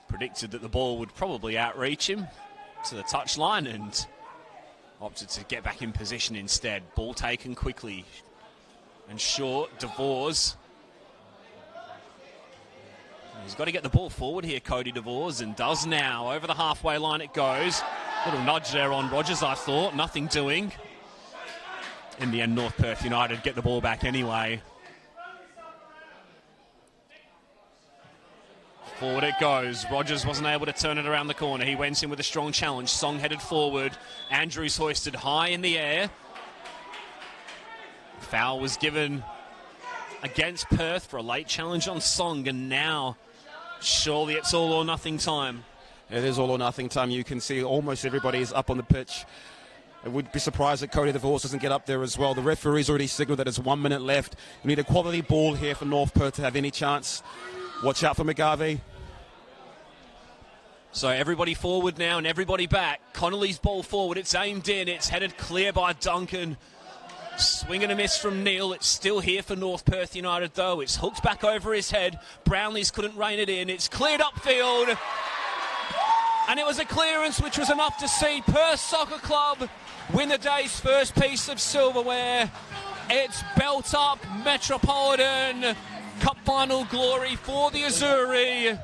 predicted that the ball would probably outreach him to the touchline and opted to get back in position instead. Ball taken quickly and short. DeVos. He's got to get the ball forward here, Cody DeVos, and does now. Over the halfway line it goes. Little nudge there on Rogers, I thought. Nothing doing. In the end, North Perth United get the ball back anyway. Forward it goes. Rogers wasn't able to turn it around the corner. He went in with a strong challenge. Song headed forward. Andrews hoisted high in the air. Foul was given against Perth for a late challenge on Song, and now surely it's all or nothing time. It is all or nothing time. You can see almost everybody is up on the pitch. I would be surprised that Cody DeVos doesn't get up there as well. The referee's already signalled that there's 1 minute left. You need a quality ball here for North Perth to have any chance. Watch out for McGarvey. So everybody forward now and everybody back. Connolly's ball forward. It's aimed in. It's headed clear by Duncan. Swing and a miss from Neil. It's still here for North Perth United, though. It's hooked back over his head. Brownlees couldn't rein it in. It's cleared upfield. And it was a clearance which was enough to see Perth Soccer Club win the day's first piece of silverware. It's Belt Up Metropolitan Cup final glory for the Azzurri.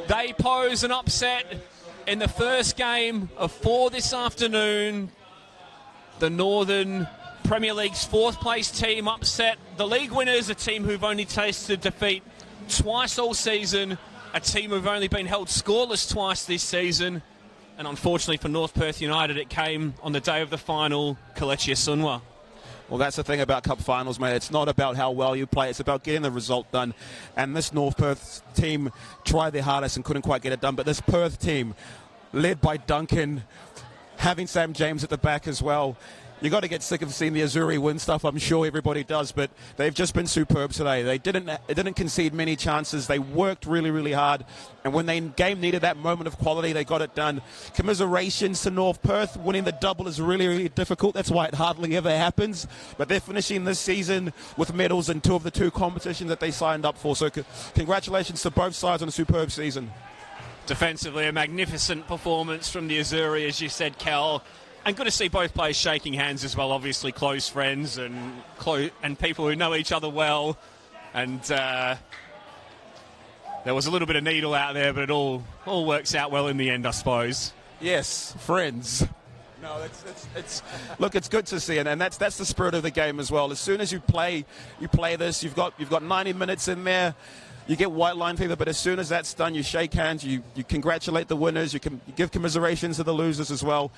They pose an upset in the first game of 4 this afternoon. The Northern Premier League's fourth place team upset the league winners, a team who've only tasted defeat twice all season, a team who've only been held scoreless twice this season, and unfortunately for North Perth United it came on the day of the final, Kelechi Asunwa. Well, that's the thing about Cup finals, mate. It's not about how well you play. It's about getting the result done. And this North Perth team tried their hardest and couldn't quite get it done. But this Perth team, led by Duncan, having Sam James at the back as well, you got to get sick of seeing the Azzurri win stuff. I'm sure everybody does, but they've just been superb today. They didn't concede many chances. They worked really, really hard, and when the game needed that moment of quality, they got it done. Commiserations to North Perth. Winning the double is really, really difficult. That's why it hardly ever happens. But they're finishing this season with medals in 2 of the 2 competitions that they signed up for. So congratulations to both sides on a superb season. Defensively, a magnificent performance from the Azzurri, as you said, Cal. And good to see both players shaking hands as well. Obviously, close friends and people who know each other well. And there was a little bit of needle out there, but it all works out well in the end, I suppose. Yes, friends. No, look, it's good to see, and that's the spirit of the game as well. As soon as you play this, you've got 90 minutes in there. You get white line fever, but as soon as that's done, you shake hands, you congratulate the winners, you give commiserations to the losers as well.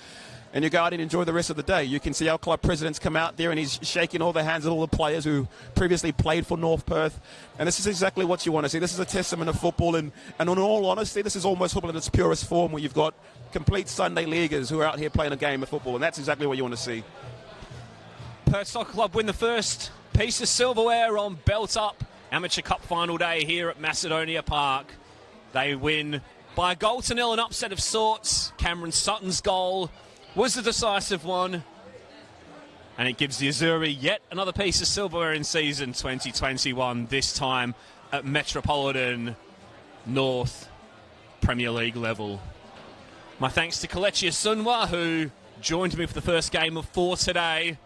And you go out and enjoy the rest of the day. You can see our club president's come out there and he's shaking all the hands of all the players who previously played for North Perth. And this is exactly what you want to see. This is a testament of football. And in all honesty, this is almost football in its purest form, where you've got complete Sunday leaguers who are out here playing a game of football. And that's exactly what you want to see. Perth Soccer Club win the first piece of silverware on Belt Up Amateur Cup final day here at Macedonia Park. They win by a goal to nil, an upset of sorts. Cameron Sutton's goal was the decisive one, and it gives the Azzurri yet another piece of silverware in season 2021, this time at Metropolitan North Premier League level. My thanks to Kelechi Asunwa, who joined me for the first game of 4 today.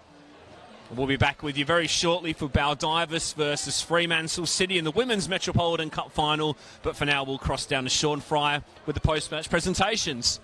We'll be back with you very shortly for Baldivis versus Fremantle City in the Women's Metropolitan Cup final. But for now, we'll cross down to Sean Fryer with the post-match presentations.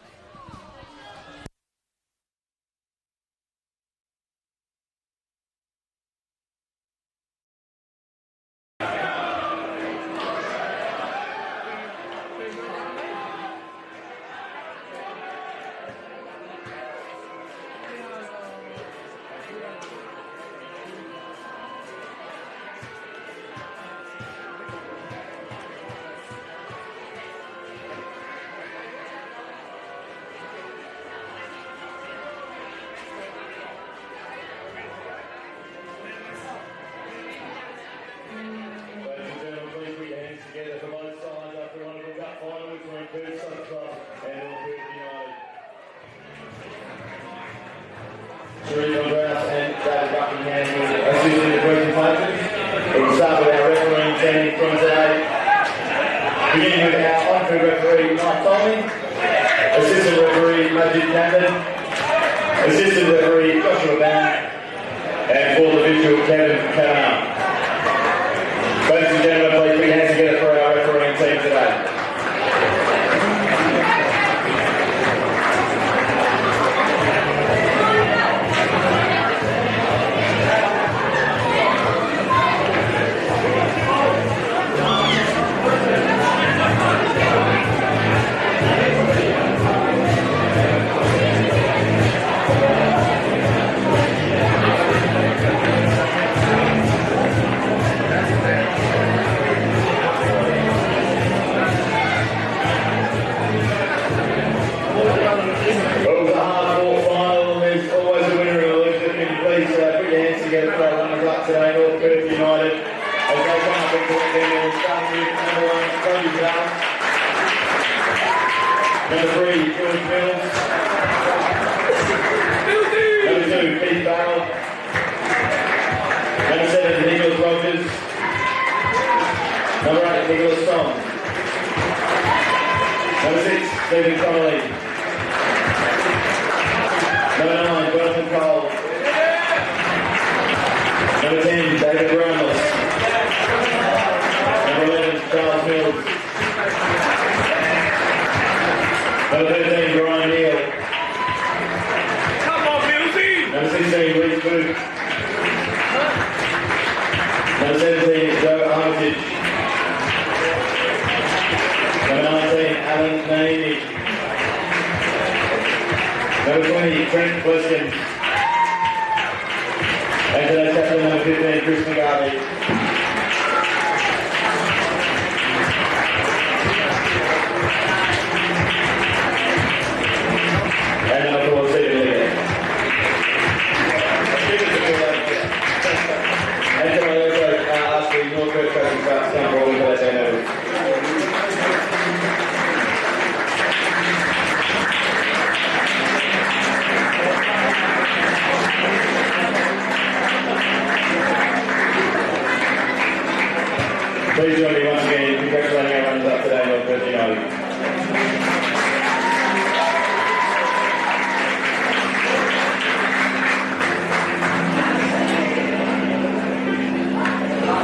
Please join me once again in congratulating our runners up today, North Perth United.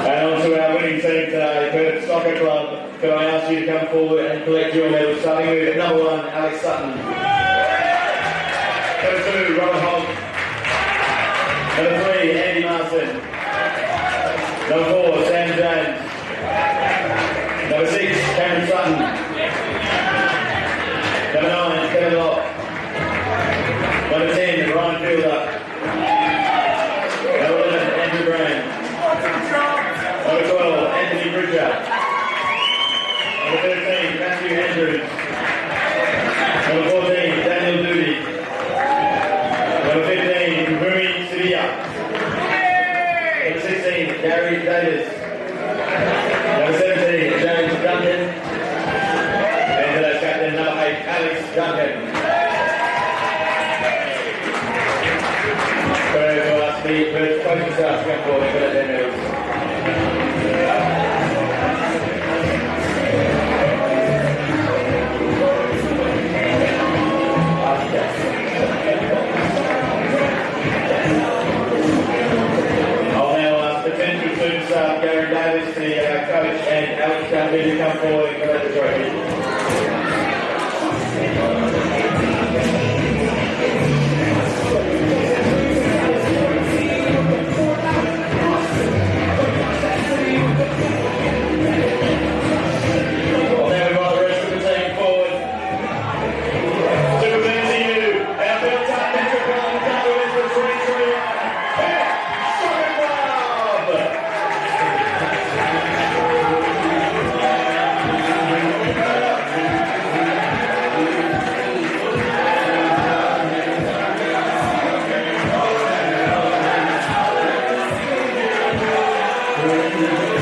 And on to our winning team today, Perth Soccer Club. Can I ask you to come forward and collect your medals, starting with number 1, Alex Sutton. Number 2, Robert Hogg. Number 3, Andy Marston. Number 4, Sam James. Number 6, Cameron Sutton. Number 9, Kevin Locke. Number 10, Ryan Fielder. Number 11, Andrew Graham. Number 12, Anthony Bridger. Number 13, Matthew Andrews. Number 14, Daniel Doody. Number 15, Rumi Sevilla. Number 16, Gary Davis. Number 17, James Duncan. And today's captain, number 8, Alex Duncan. So for us, the first coaching staff to come forward and collect their medals. and Alex Campbell to come forward and collect the trophy. Thank you.